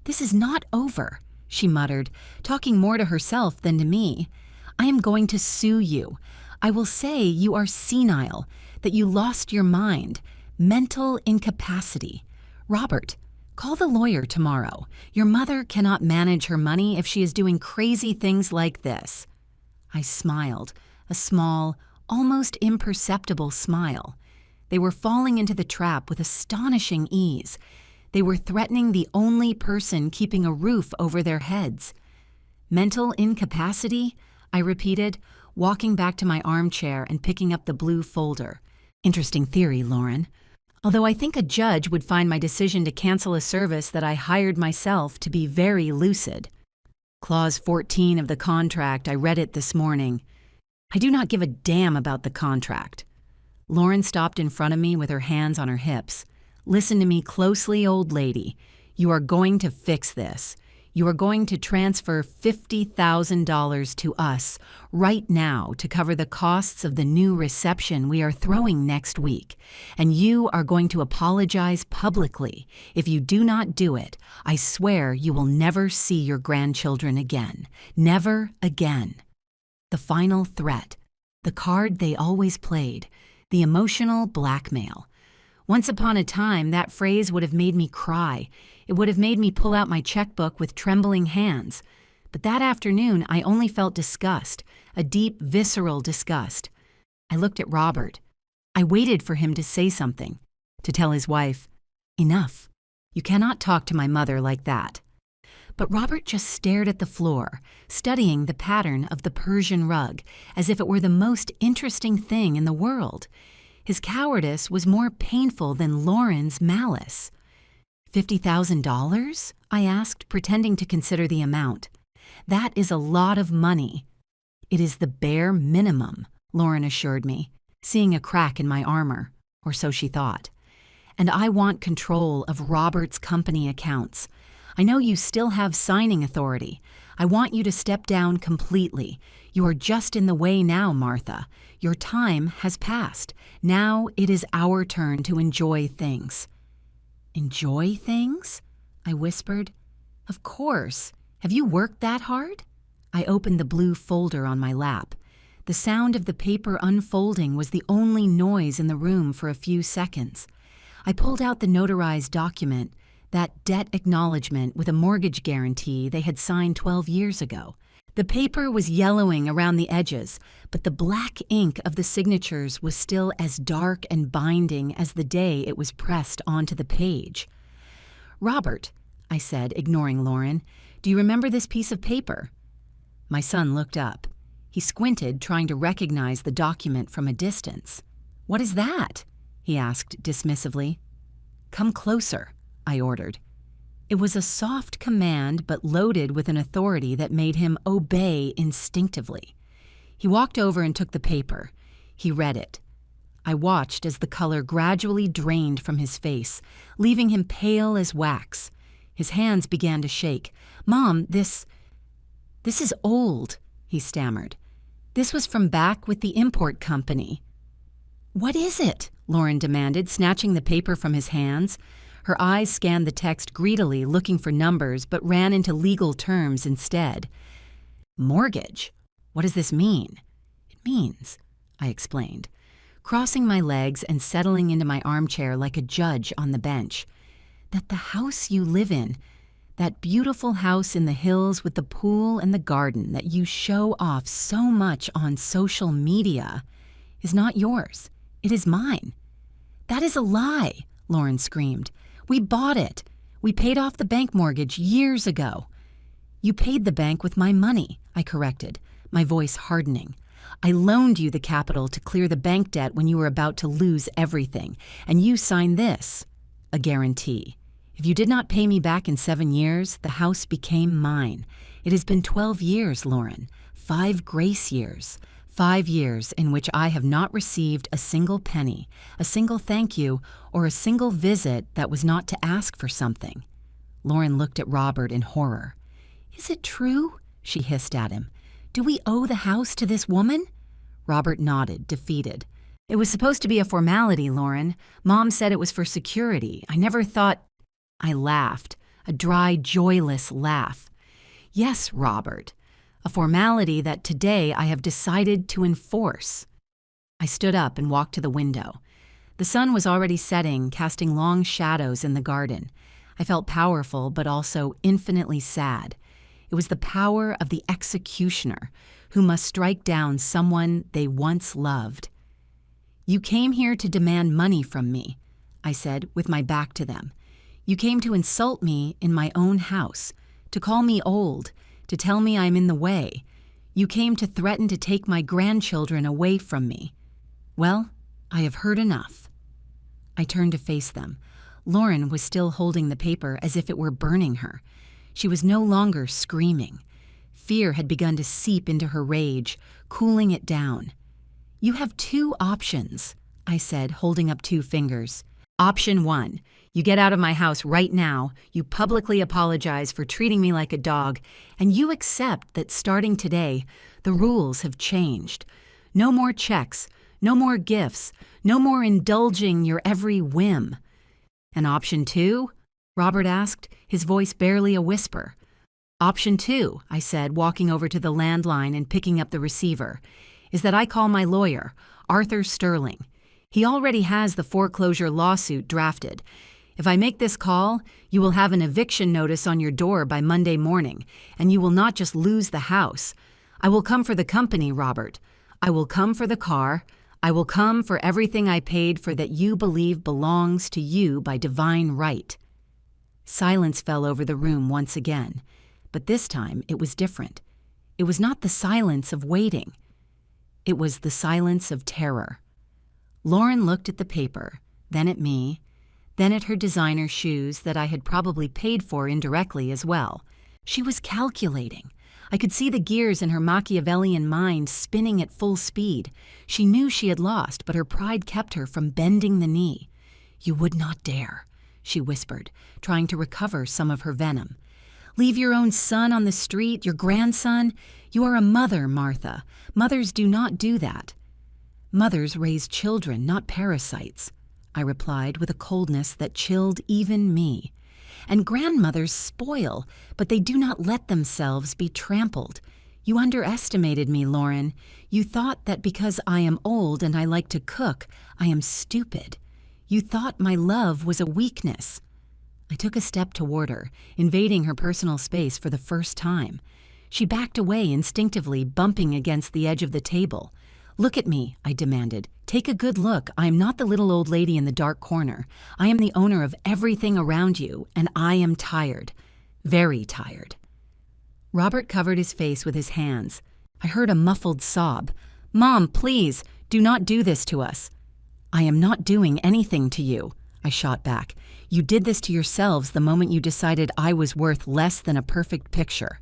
"This is not over," she muttered, talking more to herself than to me. "I am going to sue you. I will say you are senile, that you lost your mind, mental incapacity. Robert, call the lawyer tomorrow. Your mother cannot manage her money if she is doing crazy things like this." I smiled, a small, almost imperceptible smile. They were falling into the trap with astonishing ease. They were threatening the only person keeping a roof over their heads. "Mental incapacity?" I repeated, walking back to my armchair and picking up the blue folder. "Interesting theory, Lauren. Although I think a judge would find my decision to cancel a service that I hired myself to be very lucid. Clause 14 of the contract, I read it this morning. I do not give a damn about the contract." Lauren stopped in front of me with her hands on her hips. "Listen to me closely, old lady. You are going to fix this. You are going to transfer $50,000 to us right now to cover the costs of the new reception we are throwing next week. And you are going to apologize publicly. If you do not do it, I swear you will never see your grandchildren again. Never again." The final threat, the card they always played, the emotional blackmail. Once upon a time, that phrase would have made me cry. It would have made me pull out my checkbook with trembling hands. But that afternoon, I only felt disgust, a deep, visceral disgust. I looked at Robert. I waited for him to say something, to tell his wife, "Enough. You cannot talk to my mother like that." But Robert just stared at the floor, studying the pattern of the Persian rug, as if it were the most interesting thing in the world. His cowardice was more painful than Lauren's malice. $50,000? I asked, pretending to consider the amount. That is a lot of money. It is the bare minimum, Lauren assured me, seeing a crack in my armor, or so she thought. And I want control of Robert's company accounts. I know you still have signing authority. I want you to step down completely. You are just in the way now, Martha. Your time has passed. Now it is our turn to enjoy things. Enjoy things? I whispered. Of course. Have you worked that hard? I opened the blue folder on my lap. The sound of the paper unfolding was the only noise in the room for a few seconds. I pulled out the notarized document, that debt acknowledgement with a mortgage guarantee they had signed 12 years ago. The paper was yellowing around the edges, but the black ink of the signatures was still as dark and binding as the day it was pressed onto the page. "Robert," I said, ignoring Lauren, "do you remember this piece of paper?" My son looked up. He squinted, trying to recognize the document from a distance. "What is that?" he asked dismissively. "Come closer," I ordered. It was a soft command, but loaded with an authority that made him obey instinctively. He walked over and took the paper. He read it. I watched as the color gradually drained from his face, leaving him pale as wax. His hands began to shake. "Mom, this is old," he stammered. "This was from back with the import company." "What is it?" Lauren demanded, snatching the paper from his hands. Her eyes scanned the text greedily, looking for numbers, but ran into legal terms instead. "Mortgage? What does this mean?" "It means," I explained, crossing my legs and settling into my armchair like a judge on the bench, "that the house you live in, that beautiful house in the hills with the pool and the garden that you show off so much on social media, is not yours. It is mine." "That is a lie," Lauren screamed. "We bought it. We paid off the bank mortgage years ago." "You paid the bank with my money," I corrected, my voice hardening. "I loaned you the capital to clear the bank debt when you were about to lose everything, and you signed this, a guarantee. If you did not pay me back in 7 years, the house became mine. It has been 12 years, Lauren, 5 grace years. 5 years in which I have not received a single penny, a single thank you, or a single visit that was not to ask for something." Lauren looked at Robert in horror. "Is it true?" she hissed at him. "Do we owe the house to this woman?" Robert nodded, defeated. "It was supposed to be a formality, Lauren. Mom said it was for security. I never thought—" I laughed, a dry, joyless laugh. "Yes, Robert. A formality that today I have decided to enforce." I stood up and walked to the window. The sun was already setting, casting long shadows in the garden. I felt powerful, but also infinitely sad. It was the power of the executioner, who must strike down someone they once loved. "You came here to demand money from me," I said, with my back to them. "You came to insult me in my own house, to call me old, to tell me I'm in the way. You came to threaten to take my grandchildren away from me. Well, I have heard enough." I turned to face them. Lauren was still holding the paper as if it were burning her. She was no longer screaming. Fear had begun to seep into her rage, cooling it down. "You have 2 options," I said, holding up 2 fingers. "Option 1. You get out of my house right now, you publicly apologize for treating me like a dog, and you accept that starting today, the rules have changed. No more checks, no more gifts, no more indulging your every whim." "And option 2? Robert asked, his voice barely a whisper. "Option 2, I said, walking over to the landline and picking up the receiver, "is that I call my lawyer, Arthur Sterling. He already has the foreclosure lawsuit drafted. If I make this call, you will have an eviction notice on your door by Monday morning, and you will not just lose the house. I will come for the company, Robert. I will come for the car. I will come for everything I paid for that you believe belongs to you by divine right." Silence fell over the room once again, but this time it was different. It was not the silence of waiting. It was the silence of terror. Lauren looked at the paper, then at me, then at her designer shoes that I had probably paid for indirectly as well. She was calculating. I could see the gears in her Machiavellian mind spinning at full speed. She knew she had lost, but her pride kept her from bending the knee. "You would not dare," she whispered, trying to recover some of her venom. "Leave your own son on the street, your grandson? You are a mother, Martha. Mothers do not do that." "Mothers raise children, not parasites," I replied with a coldness that chilled even me. "And grandmothers spoil, but they do not let themselves be trampled. You underestimated me, Lauren. You thought that because I am old and I like to cook, I am stupid. You thought my love was a weakness." I took a step toward her, invading her personal space for the first time. She backed away instinctively, bumping against the edge of the table. "Look at me," I demanded. "Take a good look. I am not the little old lady in the dark corner. I am the owner of everything around you, and I am tired. Very tired." Robert covered his face with his hands. I heard a muffled sob. "Mom, please, do not do this to us." "I am not doing anything to you," I shot back. "You did this to yourselves the moment you decided I was worth less than a perfect picture."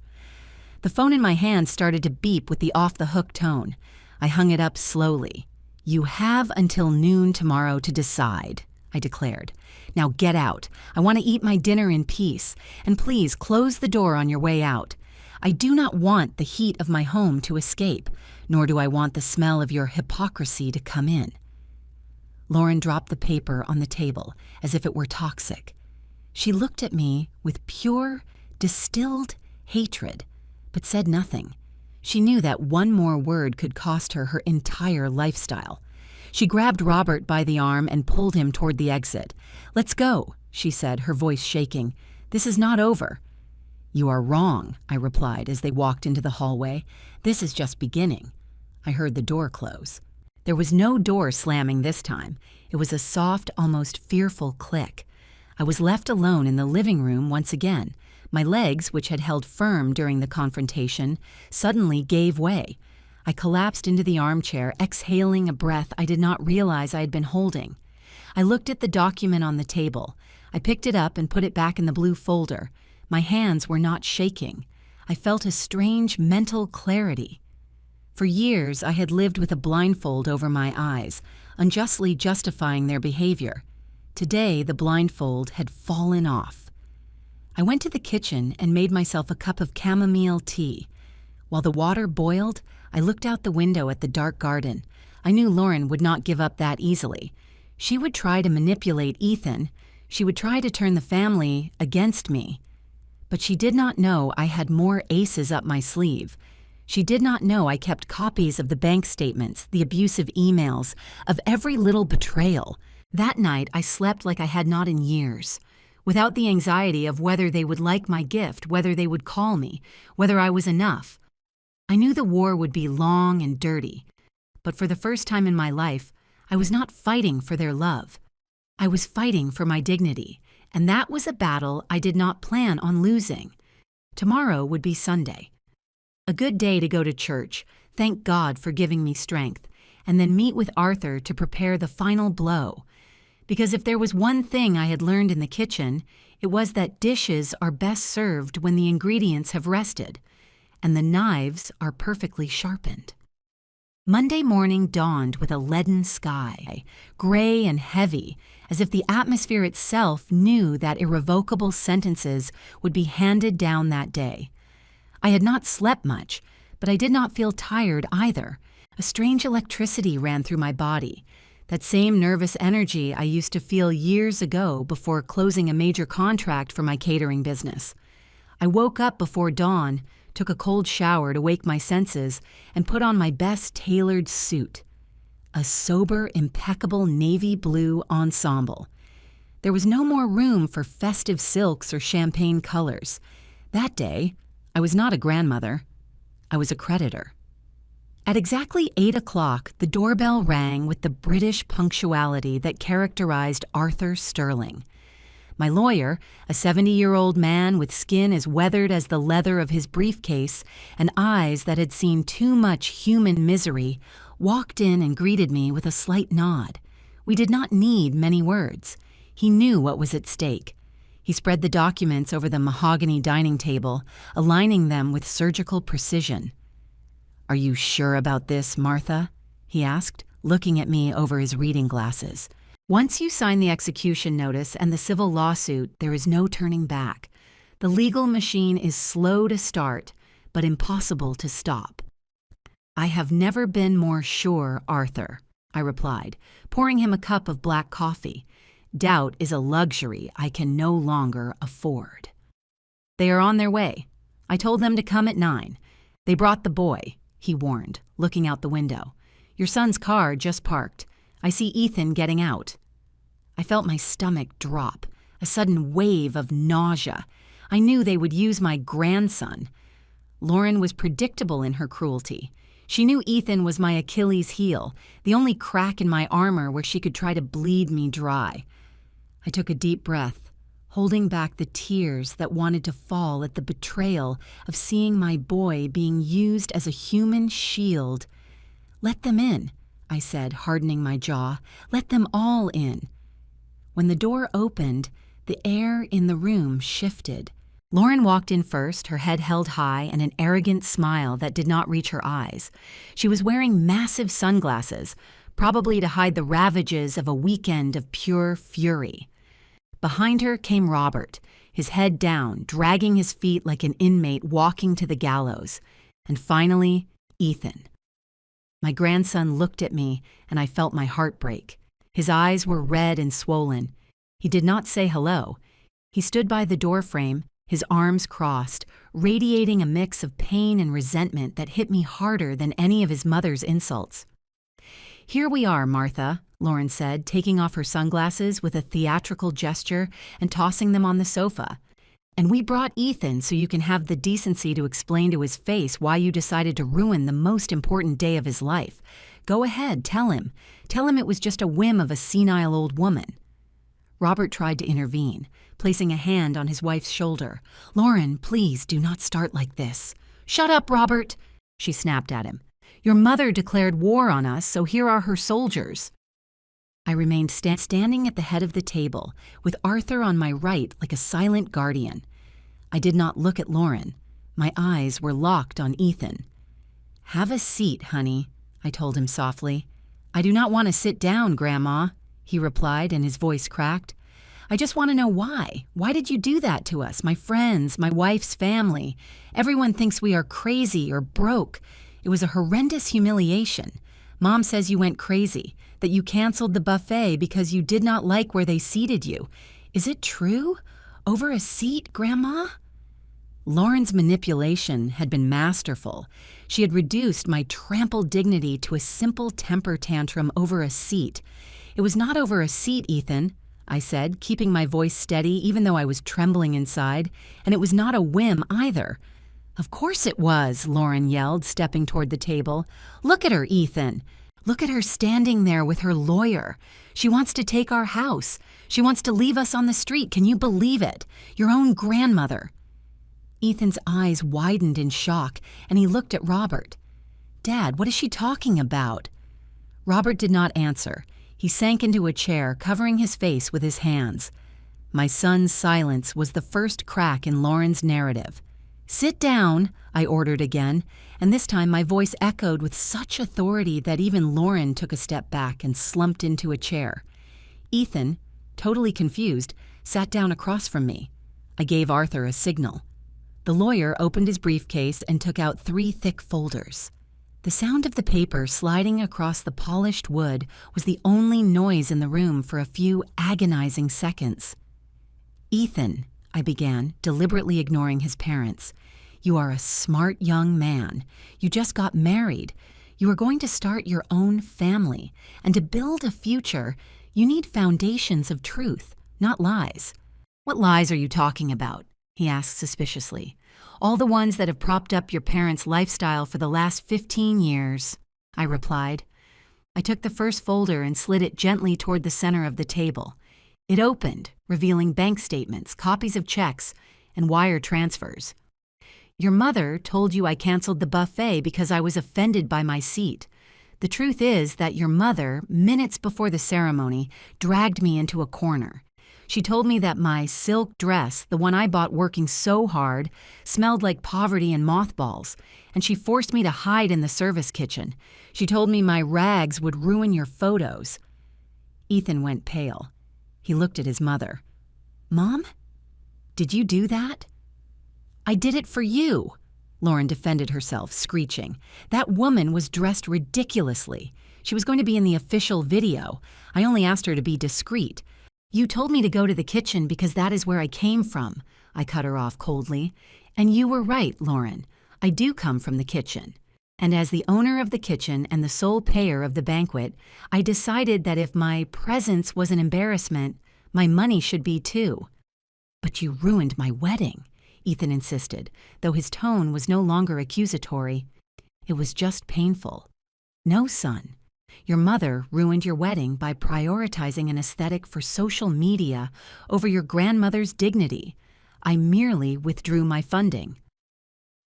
The phone in my hand started to beep with the off-the-hook tone. I hung it up slowly. "You have until noon tomorrow to decide," I declared. "Now get out. I want to eat my dinner in peace. And please close the door on your way out. I do not want the heat of my home to escape, nor do I want the smell of your hypocrisy to come in." Lauren dropped the paper on the table as if it were toxic. She looked at me with pure, distilled hatred, but said nothing. She knew that one more word could cost her her entire lifestyle. She grabbed Robert by the arm and pulled him toward the exit. "Let's go," she said, her voice shaking. "This is not over." "You are wrong," I replied as they walked into the hallway. "This is just beginning." I heard the door close. There was no door slamming this time. It was a soft, almost fearful click. I was left alone in the living room once again. My legs, which had held firm during the confrontation, suddenly gave way. I collapsed into the armchair, exhaling a breath I did not realize I had been holding. I looked at the document on the table. I picked it up and put it back in the blue folder. My hands were not shaking. I felt a strange mental clarity. For years, I had lived with a blindfold over my eyes, unjustly justifying their behavior. Today, the blindfold had fallen off. I went to the kitchen and made myself a cup of chamomile tea. While the water boiled, I looked out the window at the dark garden. I knew Lauren would not give up that easily. She would try to manipulate Ethan. She would try to turn the family against me. But she did not know I had more aces up my sleeve. She did not know I kept copies of the bank statements, the abusive emails, of every little betrayal. That night, I slept like I had not in years, without the anxiety of whether they would like my gift, whether they would call me, whether I was enough. I knew the war would be long and dirty, but for the first time in my life, I was not fighting for their love. I was fighting for my dignity, and that was a battle I did not plan on losing. Tomorrow would be Sunday. A good day to go to church, thank God for giving me strength, and then meet with Arthur to prepare the final blow. Because if there was one thing I had learned in the kitchen, it was that dishes are best served when the ingredients have rested, and the knives are perfectly sharpened. Monday morning dawned with a leaden sky, gray and heavy, as if the atmosphere itself knew that irrevocable sentences would be handed down that day. I had not slept much, but I did not feel tired either. A strange electricity ran through my body, that same nervous energy I used to feel years ago before closing a major contract for my catering business. I woke up before dawn, took a cold shower to wake my senses, and put on my best tailored suit. A sober, impeccable navy blue ensemble. There was no more room for festive silks or champagne colors. That day, I was not a grandmother. I was a creditor. At exactly 8 o'clock, the doorbell rang with the British punctuality that characterized Arthur Sterling. My lawyer, a 70-year-old man with skin as weathered as the leather of his briefcase and eyes that had seen too much human misery, walked in and greeted me with a slight nod. We did not need many words. He knew what was at stake. He spread the documents over the mahogany dining table, aligning them with surgical precision. "Are you sure about this, Martha?" he asked, looking at me over his reading glasses. "Once you sign the execution notice and the civil lawsuit, there is no turning back. The legal machine is slow to start, but impossible to stop." "I have never been more sure, Arthur," I replied, pouring him a cup of black coffee. "Doubt is a luxury I can no longer afford." "They are on their way. I told them to come at 9. They brought the boy," he warned, looking out the window. "Your son's car just parked. I see Ethan getting out." I felt my stomach drop, a sudden wave of nausea. I knew they would use my grandson. Lauren was predictable in her cruelty. She knew Ethan was my Achilles heel, the only crack in my armor where she could try to bleed me dry. I took a deep breath, holding back the tears that wanted to fall at the betrayal of seeing my boy being used as a human shield. "Let them in," I said, hardening my jaw. "Let them all in." When the door opened, the air in the room shifted. Lauren walked in first, her head held high and an arrogant smile that did not reach her eyes. She was wearing massive sunglasses, probably to hide the ravages of a weekend of pure fury. Behind her came Robert, his head down, dragging his feet like an inmate walking to the gallows. And finally, Ethan. My grandson looked at me, and I felt my heart break. His eyes were red and swollen. He did not say hello. He stood by the doorframe, his arms crossed, radiating a mix of pain and resentment that hit me harder than any of his mother's insults. "Here we are, Martha," Lauren said, taking off her sunglasses with a theatrical gesture and tossing them on the sofa. "And we brought Ethan so you can have the decency to explain to his face why you decided to ruin the most important day of his life. Go ahead, tell him. Tell him it was just a whim of a senile old woman." Robert tried to intervene, placing a hand on his wife's shoulder. "Lauren, please do not start like this." "Shut up, Robert," she snapped at him. "Your mother declared war on us, so here are her soldiers." I remained standing at the head of the table, with Arthur on my right like a silent guardian. I did not look at Lauren. My eyes were locked on Ethan. "Have a seat, honey," I told him softly. "I do not want to sit down, Grandma," he replied, and his voice cracked. "I just want to know why. Why did you do that to us, my friends, my wife's family? Everyone thinks we are crazy or broke. It was a horrendous humiliation. Mom says you went crazy, that you canceled the buffet because you did not like where they seated you. Is it true? Over a seat, Grandma?" Lauren's manipulation had been masterful. She had reduced my trampled dignity to a simple temper tantrum over a seat. "It was not over a seat, Ethan," I said, keeping my voice steady even though I was trembling inside, "and it was not a whim either." "Of course it was," Lauren yelled, stepping toward the table. "Look at her, Ethan. Look at her standing there with her lawyer. She wants to take our house. She wants to leave us on the street. Can you believe it? Your own grandmother." Ethan's eyes widened in shock, and he looked at Robert. "Dad, what is she talking about?" Robert did not answer. He sank into a chair, covering his face with his hands. My son's silence was the first crack in Lauren's narrative. "Sit down," I ordered again, and this time my voice echoed with such authority that even Lauren took a step back and slumped into a chair. Ethan, totally confused, sat down across from me. I gave Arthur a signal. The lawyer opened his briefcase and took out 3 thick folders. The sound of the paper sliding across the polished wood was the only noise in the room for a few agonizing seconds. "Ethan," I began, deliberately ignoring his parents, "you are a smart young man. You just got married. You are going to start your own family. And to build a future, you need foundations of truth, not lies." "What lies are you talking about?" he asked suspiciously. "All the ones that have propped up your parents' lifestyle for the last 15 years, I replied. I took the first folder and slid it gently toward the center of the table. It opened, revealing bank statements, copies of checks, and wire transfers. "Your mother told you I canceled the buffet because I was offended by my seat. The truth is that your mother, minutes before the ceremony, dragged me into a corner. She told me that my silk dress, the one I bought working so hard, smelled like poverty and mothballs, and she forced me to hide in the service kitchen. She told me my rags would ruin your photos. Ethan went pale. He looked at his mother. "Mom? Did you do that?" "I did it for you," Lauren defended herself, screeching. "That woman was dressed ridiculously. She was going to be in the official video. I only asked her to be discreet. You told me to go to the kitchen because that is where I came from," I cut her off coldly. "And you were right, Lauren. I do come from the kitchen. And as the owner of the kitchen and the sole payer of the banquet, I decided that if my presence was an embarrassment, my money should be too." "But you ruined my wedding," Ethan insisted, though his tone was no longer accusatory. "It was just painful." "No, son. Your mother ruined your wedding by prioritizing an aesthetic for social media over your grandmother's dignity. I merely withdrew my funding."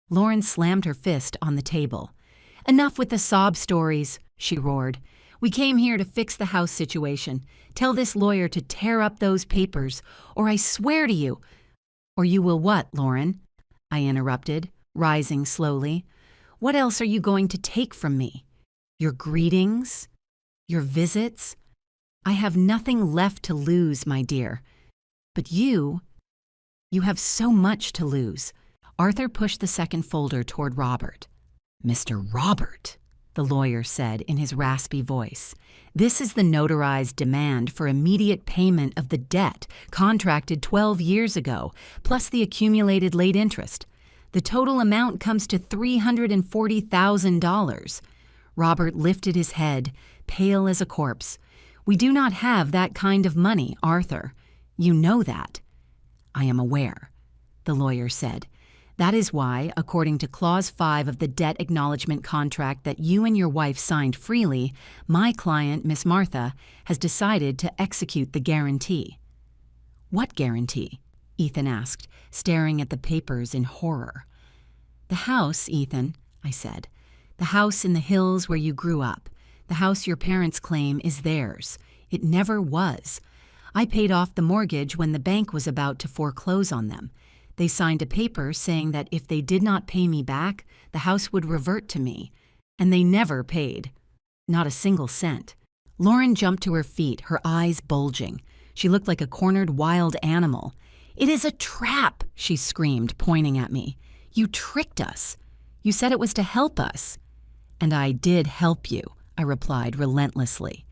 Lauren slammed her fist on the table. "Enough with the sob stories," she roared. "We came here to fix the house situation. Tell this lawyer to tear up those papers, or I swear to you—" "Or you will what, Lauren?" I interrupted, rising slowly. "What else are you going to take from me? Your greetings? Your visits? I have nothing left to lose, my dear. But you have so much to lose." Arthur pushed the second folder toward Robert. "Mr. Robert," the lawyer said in his raspy voice, "this is the notarized demand for immediate payment of the debt contracted 12 years ago, plus the accumulated late interest. The total amount comes to $340,000. Robert lifted his head, pale as a corpse. "We do not have that kind of money, Arthur. You know that." "I am aware," the lawyer said. "That is why, according to Clause 5 of the debt acknowledgement contract that you and your wife signed freely, my client, Miss Martha, has decided to execute the guarantee." "What guarantee?" Ethan asked, staring at the papers in horror. "The house, Ethan," I said. "The house in the hills where you grew up. The house your parents claim is theirs. It never was. I paid off the mortgage when the bank was about to foreclose on them. They signed a paper saying that if they did not pay me back, the house would revert to me. And they never paid. Not a single cent." Lauren jumped to her feet, her eyes bulging. She looked like a cornered wild animal. "It is a trap," she screamed, pointing at me. "You tricked us. You said it was to help us." "And I did help you," I replied relentlessly.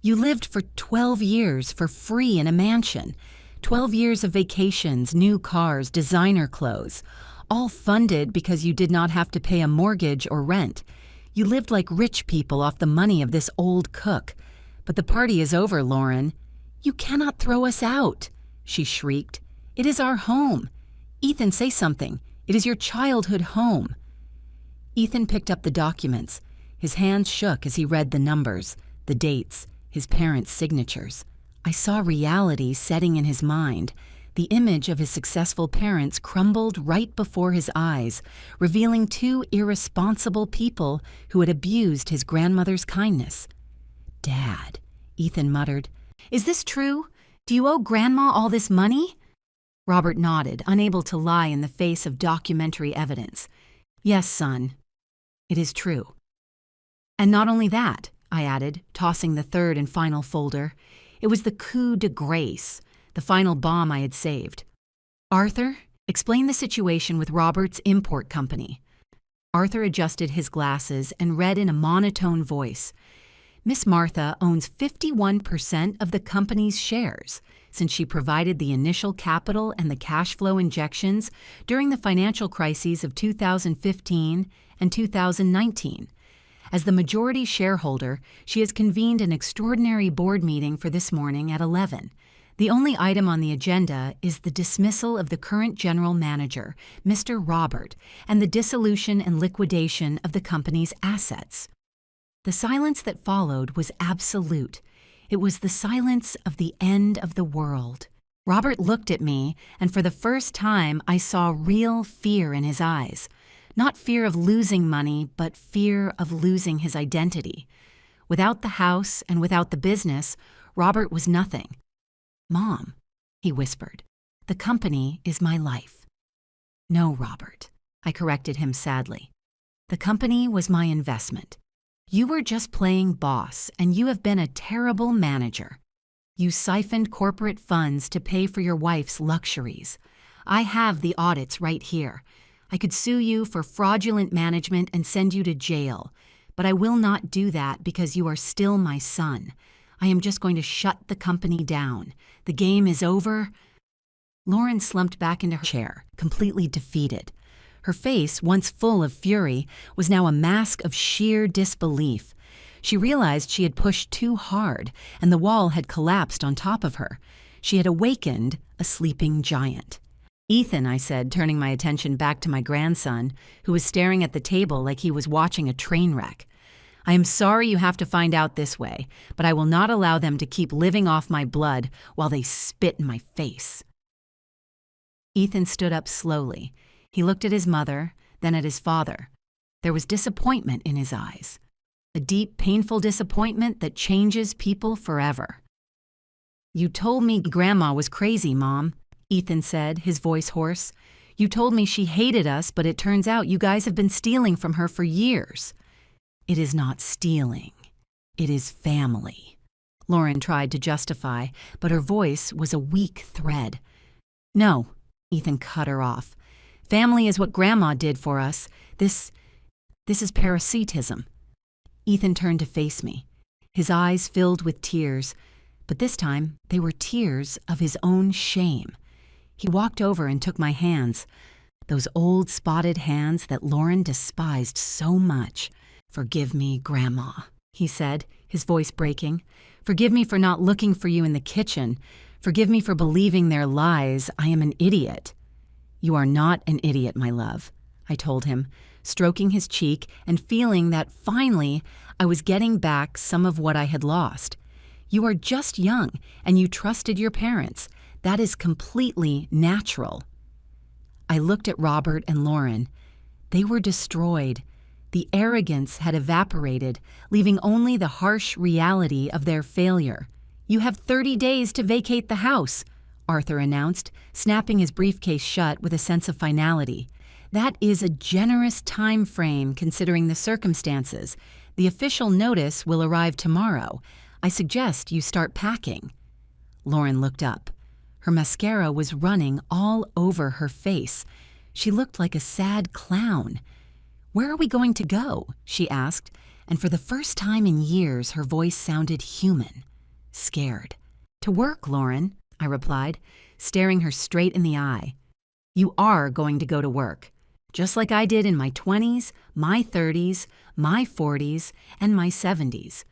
"You lived for 12 years for free in a mansion. 12 years of vacations, new cars, designer clothes, all funded because you did not have to pay a mortgage or rent. You lived like rich people off the money of this old cook. But the party is over, Lauren. You cannot throw us out," she shrieked. "It is our home. Ethan, say something. It is your childhood home." Ethan picked up the documents. His hands shook as he read the numbers, the dates, his parents' signatures. I saw reality setting in his mind. The image of his successful parents crumbled right before his eyes, revealing two irresponsible people who had abused his grandmother's kindness. "Dad," Ethan muttered. "Is this true? Do you owe Grandma all this money?" Robert nodded, unable to lie in the face of documentary evidence. "Yes, son, it is true." "And not only that," I added, tossing the third and final folder. "It was the coup de grace, the final bomb I had saved. Arthur, explain the situation with Robert's import company." Arthur adjusted his glasses and read in a monotone voice. "Miss Martha owns 51% of the company's shares, since she provided the initial capital and the cash flow injections during the financial crises of 2015 and 2019. As the majority shareholder, she has convened an extraordinary board meeting for this morning at 11. The only item on the agenda is the dismissal of the current general manager, Mr. Robert, and the dissolution and liquidation of the company's assets." The silence that followed was absolute. It was the silence of the end of the world. Robert looked at me, and for the first time I saw real fear in his eyes. Not fear of losing money, but fear of losing his identity. Without the house and without the business, Robert was nothing. "Mom," he whispered, "the company is my life." "No, Robert," I corrected him sadly. "The company was my investment. You were just playing boss, and you have been a terrible manager. You siphoned corporate funds to pay for your wife's luxuries. I have the audits right here. I could sue you for fraudulent management and send you to jail, but I will not do that because you are still my son. I am just going to shut the company down. The game is over." Lauren slumped back into her chair, completely defeated. Her face, once full of fury, was now a mask of sheer disbelief. She realized she had pushed too hard, and the wall had collapsed on top of her. She had awakened a sleeping giant. "Ethan," I said, turning my attention back to my grandson, who was staring at the table like he was watching a train wreck. "I am sorry you have to find out this way, but I will not allow them to keep living off my blood while they spit in my face." Ethan stood up slowly. He looked at his mother, then at his father. There was disappointment in his eyes. A deep, painful disappointment that changes people forever. "You told me Grandma was crazy, Mom," Ethan said, his voice hoarse. "You told me she hated us, but it turns out you guys have been stealing from her for years." "It is not stealing. It is family," Lauren tried to justify, but her voice was a weak thread. "No," Ethan cut her off. "Family is what Grandma did for us. This is parasitism." Ethan turned to face me. His eyes filled with tears, but this time they were tears of his own shame. He walked over and took my hands, those old spotted hands that Lauren despised so much. "Forgive me, Grandma," he said, his voice breaking. "Forgive me for not looking for you in the kitchen. Forgive me for believing their lies. I am an idiot." "You are not an idiot, my love," I told him, stroking his cheek and feeling that finally I was getting back some of what I had lost. "You are just young, and you trusted your parents. That is completely natural." I looked at Robert and Lauren. They were destroyed. The arrogance had evaporated, leaving only the harsh reality of their failure. "You have 30 days to vacate the house," Arthur announced, snapping his briefcase shut with a sense of finality. "That is a generous time frame considering the circumstances. The official notice will arrive tomorrow. I suggest you start packing." Lauren looked up. Her mascara was running all over her face. She looked like a sad clown. "Where are we going to go?" she asked, and for the first time in years her voice sounded human, scared. "To work, Lauren," I replied, staring her straight in the eye. "You are going to go to work, just like I did in my 20s, my 30s, my 40s, and my 70s.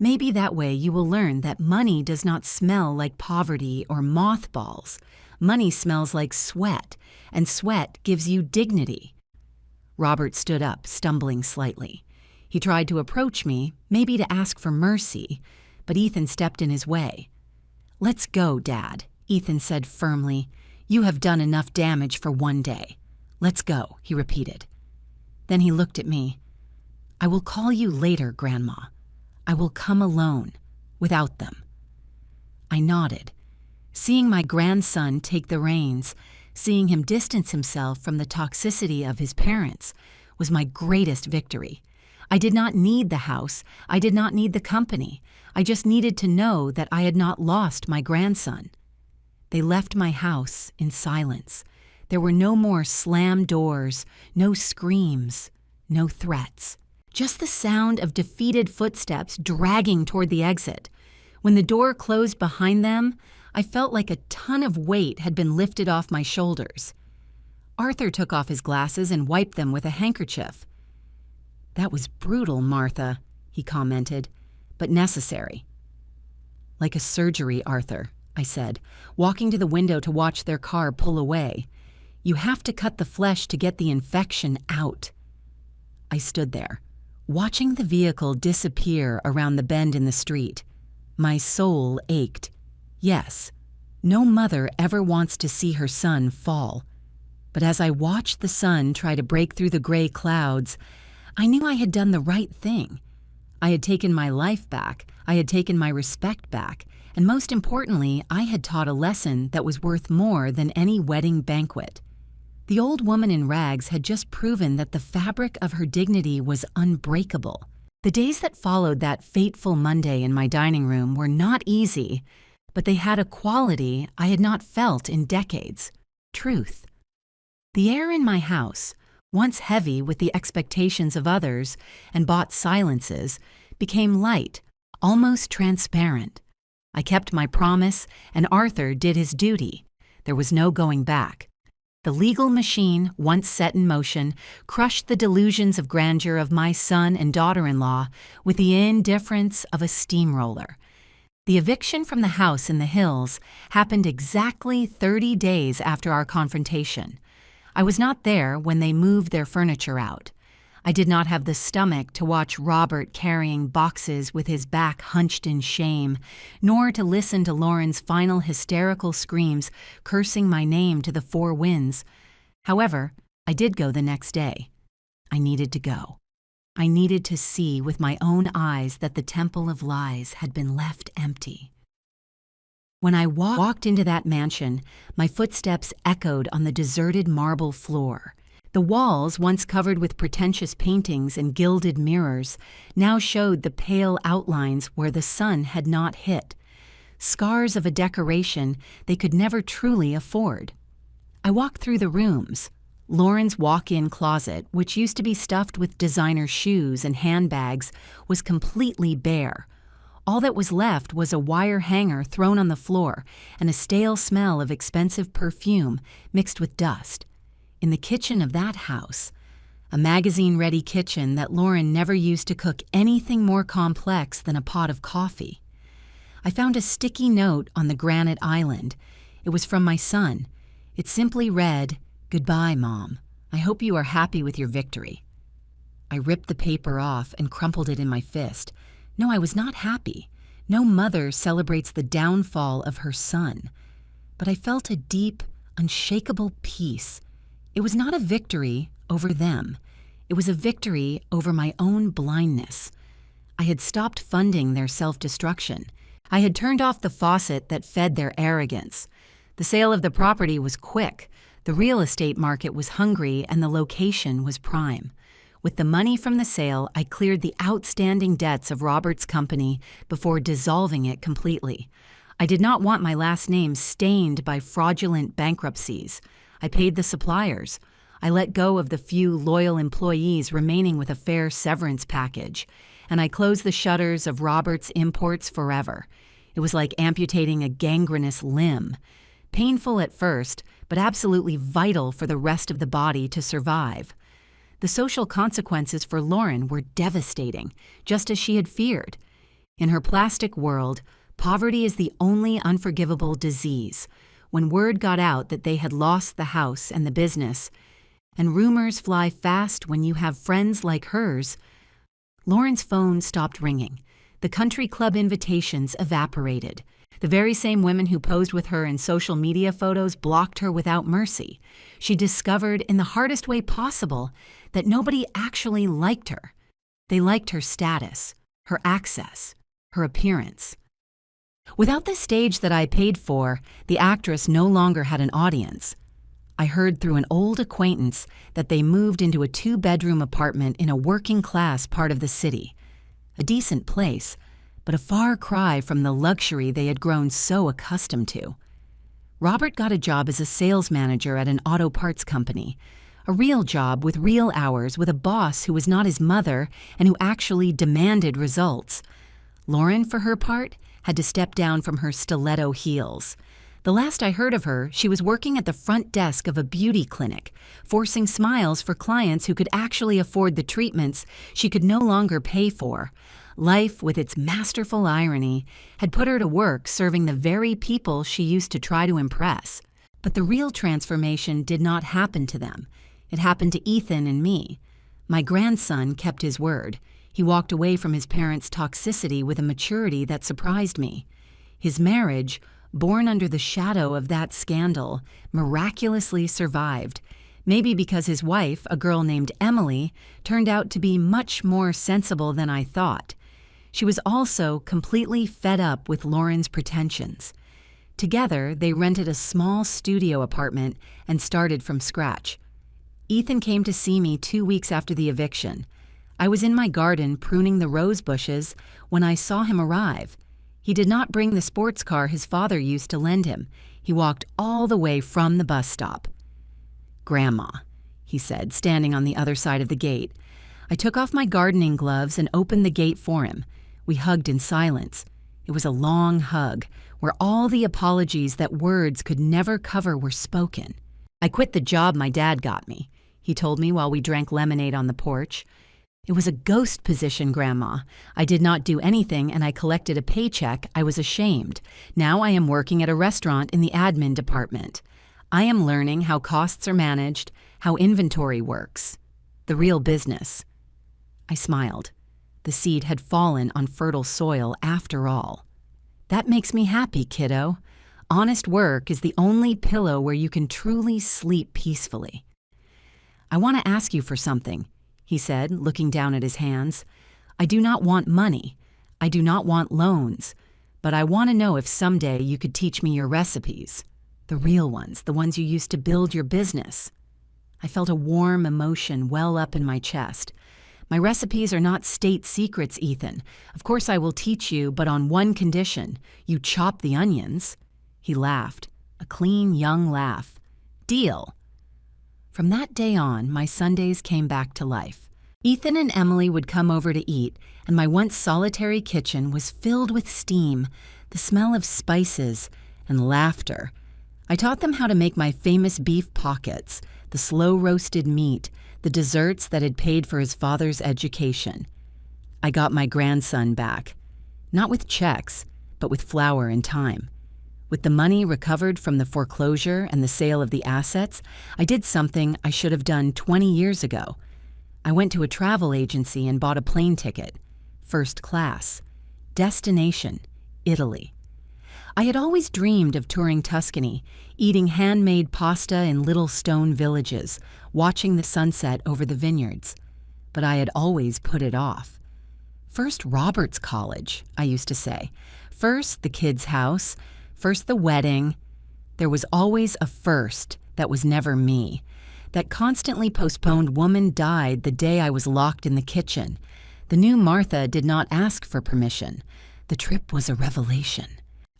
Maybe that way you will learn that money does not smell like poverty or mothballs. Money smells like sweat, and sweat gives you dignity." Robert stood up, stumbling slightly. He tried to approach me, maybe to ask for mercy, but Ethan stepped in his way. "Let's go, Dad," Ethan said firmly. "You have done enough damage for one day. Let's go," he repeated. Then he looked at me. "I will call you later, Grandma. I will come alone, without them." I nodded. Seeing my grandson take the reins, seeing him distance himself from the toxicity of his parents, was my greatest victory. I did not need the house. I did not need the company. I just needed to know that I had not lost my grandson. They left my house in silence. There were no more slammed doors, no screams, no threats. Just the sound of defeated footsteps dragging toward the exit. When the door closed behind them, I felt like a ton of weight had been lifted off my shoulders. Arthur took off his glasses and wiped them with a handkerchief. "That was brutal, Martha," he commented, "but necessary." "Like a surgery, Arthur," I said, walking to the window to watch their car pull away. "You have to cut the flesh to get the infection out." I stood there, watching the vehicle disappear around the bend in the street. My soul ached. Yes, no mother ever wants to see her son fall. But as I watched the sun try to break through the gray clouds, I knew I had done the right thing. I had taken my life back, I had taken my respect back, and most importantly, I had taught a lesson that was worth more than any wedding banquet. The old woman in rags had just proven that the fabric of her dignity was unbreakable. The days that followed that fateful Monday in my dining room were not easy, but they had a quality I had not felt in decades: truth. The air in my house, once heavy with the expectations of others and bought silences, became light, almost transparent. I kept my promise, and Arthur did his duty. There was no going back. The legal machine, once set in motion, crushed the delusions of grandeur of my son and daughter-in-law with the indifference of a steamroller. The eviction from the house in the hills happened exactly 30 days after our confrontation. I was not there when they moved their furniture out. I did not have the stomach to watch Robert carrying boxes with his back hunched in shame, nor to listen to Lauren's final hysterical screams cursing my name to the four winds. However, I did go the next day. I needed to go. I needed to see with my own eyes that the temple of lies had been left empty. When I walked into that mansion, my footsteps echoed on the deserted marble floor. The walls, once covered with pretentious paintings and gilded mirrors, now showed the pale outlines where the sun had not hit, scars of a decoration they could never truly afford. I walked through the rooms. Lauren's walk-in closet, which used to be stuffed with designer shoes and handbags, was completely bare. All that was left was a wire hanger thrown on the floor and a stale smell of expensive perfume mixed with dust. In the kitchen of that house, a magazine-ready kitchen that Lauren never used to cook anything more complex than a pot of coffee. I found a sticky note on the granite island. It was from my son. It simply read, "Goodbye, Mom. I hope you are happy with your victory." I ripped the paper off and crumpled it in my fist. No, I was not happy. No mother celebrates the downfall of her son. But I felt a deep, unshakable peace. It was not a victory over them. It was a victory over my own blindness. I had stopped funding their self-destruction. I had turned off the faucet that fed their arrogance. The sale of the property was quick. The real estate market was hungry, and the location was prime. With the money from the sale, I cleared the outstanding debts of Robert's company before dissolving it completely. I did not want my last name stained by fraudulent bankruptcies. I paid the suppliers. I let go of the few loyal employees remaining with a fair severance package, and I closed the shutters of Robert's imports forever. It was like amputating a gangrenous limb. Painful at first, but absolutely vital for the rest of the body to survive. The social consequences for Lauren were devastating, just as she had feared. In her plastic world, poverty is the only unforgivable disease. When word got out that they had lost the house and the business, and rumors fly fast when you have friends like hers, Lauren's phone stopped ringing. The country club invitations evaporated. The very same women who posed with her in social media photos blocked her without mercy. She discovered, in the hardest way possible, that nobody actually liked her. They liked her status, her access, her appearance. Without the stage that I paid for, the actress no longer had an audience. I heard through an old acquaintance that they moved into a 2-bedroom apartment in a working-class part of the city. A decent place, but a far cry from the luxury they had grown so accustomed to. Robert got a job as a sales manager at an auto parts company. A real job with real hours, with a boss who was not his mother and who actually demanded results. Lauren, for her part, had to step down from her stiletto heels. The last I heard of her, she was working at the front desk of a beauty clinic, forcing smiles for clients who could actually afford the treatments she could no longer pay for. Life, with its masterful irony, had put her to work serving the very people she used to try to impress. But the real transformation did not happen to them. It happened to Ethan and me. My grandson kept his word. He walked away from his parents' toxicity with a maturity that surprised me. His marriage, born under the shadow of that scandal, miraculously survived, Maybe because his wife, a girl named Emily, turned out to be much more sensible than I thought. She was also completely fed up with Lauren's pretensions. Together, they rented a small studio apartment and started from scratch. Ethan came to see me 2 weeks after the eviction. I was in my garden pruning the rose bushes when I saw him arrive. He did not bring the sports car his father used to lend him. He walked all the way from the bus stop. "Grandma," he said, standing on the other side of the gate. I took off my gardening gloves and opened the gate for him. We hugged in silence. It was a long hug, where all the apologies that words could never cover were spoken. "I quit the job my dad got me," he told me while we drank lemonade on the porch. "It was a ghost position, Grandma. I did not do anything and I collected a paycheck. I was ashamed. Now I am working at a restaurant in the admin department. I am learning how costs are managed, how inventory works. The real business." I smiled. The seed had fallen on fertile soil after all. "That makes me happy, kiddo. Honest work is the only pillow where you can truly sleep peacefully." "I want to ask you for something," he said, looking down at his hands. "I do not want money. I do not want loans. But I want to know if someday you could teach me your recipes. The real ones, the ones you used to build your business." I felt a warm emotion well up in my chest. "My recipes are not state secrets, Ethan. Of course I will teach you, but on one condition. You chop the onions." He laughed, a clean, young laugh. "Deal." From that day on, my Sundays came back to life. Ethan and Emily would come over to eat, and my once solitary kitchen was filled with steam, the smell of spices, and laughter. I taught them how to make my famous beef pockets, the slow-roasted meat, the desserts that had paid for his father's education. I got my grandson back, not with checks, but with flour and time. With the money recovered from the foreclosure and the sale of the assets, I did something I should have done 20 years ago. I went to a travel agency and bought a plane ticket. First class. Destination, Italy. I had always dreamed of touring Tuscany, eating handmade pasta in little stone villages, watching the sunset over the vineyards. But I had always put it off. First Robert's College, I used to say. First the kids' house. First the wedding. There was always a first that was never me. That constantly postponed woman died the day I was locked in the kitchen. The new Martha did not ask for permission. The trip was a revelation.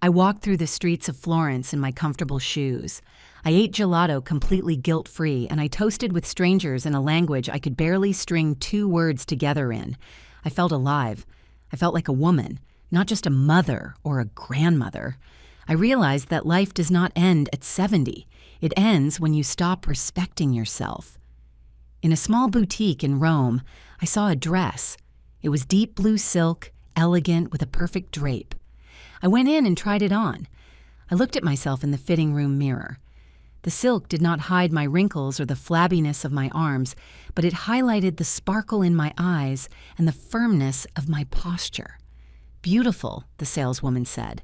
I walked through the streets of Florence in my comfortable shoes. I ate gelato completely guilt-free, and I toasted with strangers in a language I could barely string 2 words together in. I felt alive. I felt like a woman, not just a mother or a grandmother. I realized that life does not end at 70. It ends when you stop respecting yourself. In a small boutique in Rome, I saw a dress. It was deep blue silk, elegant, with a perfect drape. I went in and tried it on. I looked at myself in the fitting room mirror. The silk did not hide my wrinkles or the flabbiness of my arms, but it highlighted the sparkle in my eyes and the firmness of my posture. "Beautiful," the saleswoman said.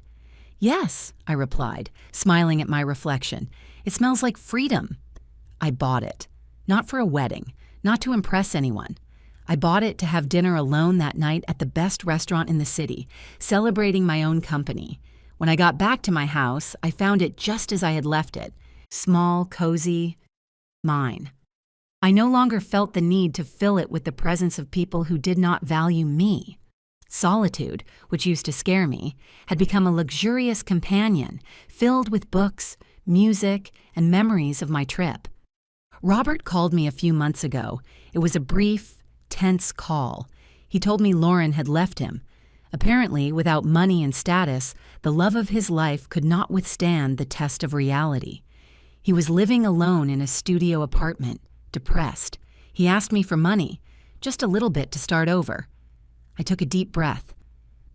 "Yes," I replied, smiling at my reflection. "It smells like freedom." I bought it. Not for a wedding, not to impress anyone. I bought it to have dinner alone that night at the best restaurant in the city, celebrating my own company. When I got back to my house, I found it just as I had left it. Small, cozy, mine. I no longer felt the need to fill it with the presence of people who did not value me. Solitude, which used to scare me, had become a luxurious companion, filled with books, music, and memories of my trip. Robert called me a few months ago. It was a brief, tense call. He told me Lauren had left him. Apparently, without money and status, the love of his life could not withstand the test of reality. He was living alone in a studio apartment, depressed. He asked me for money, just a little bit to start over. I took a deep breath.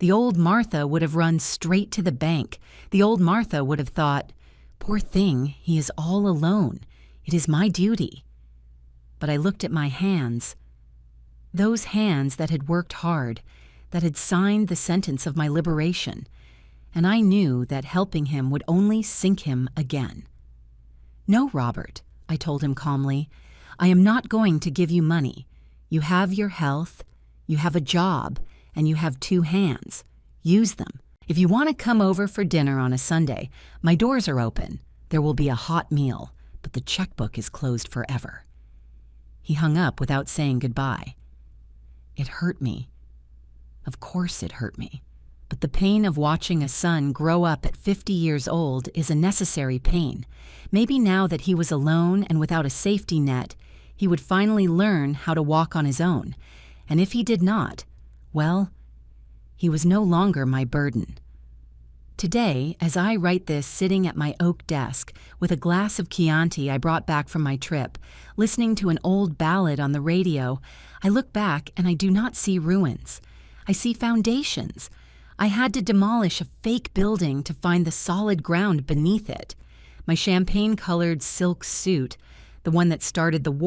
The old Martha would have run straight to the bank. The old Martha would have thought, "Poor thing, he is all alone. It is my duty." But I looked at my hands. Those hands that had worked hard, that had signed the sentence of my liberation, and I knew that helping him would only sink him again. "No, Robert," I told him calmly. "I am not going to give you money. You have your health, you have a job, and you have 2 hands. Use them. If you want to come over for dinner on a Sunday, my doors are open. There will be a hot meal, but the checkbook is closed forever." He hung up without saying goodbye. It hurt me. Of course it hurt me. But the pain of watching a son grow up at 50 years old is a necessary pain. Maybe now that he was alone and without a safety net, he would finally learn how to walk on his own. And if he did not, well, he was no longer my burden. Today, as I write this sitting at my oak desk with a glass of Chianti I brought back from my trip, listening to an old ballad on the radio, I look back and I do not see ruins. I see foundations. I had to demolish a fake building to find the solid ground beneath it. My champagne-colored silk suit, the one that started the war,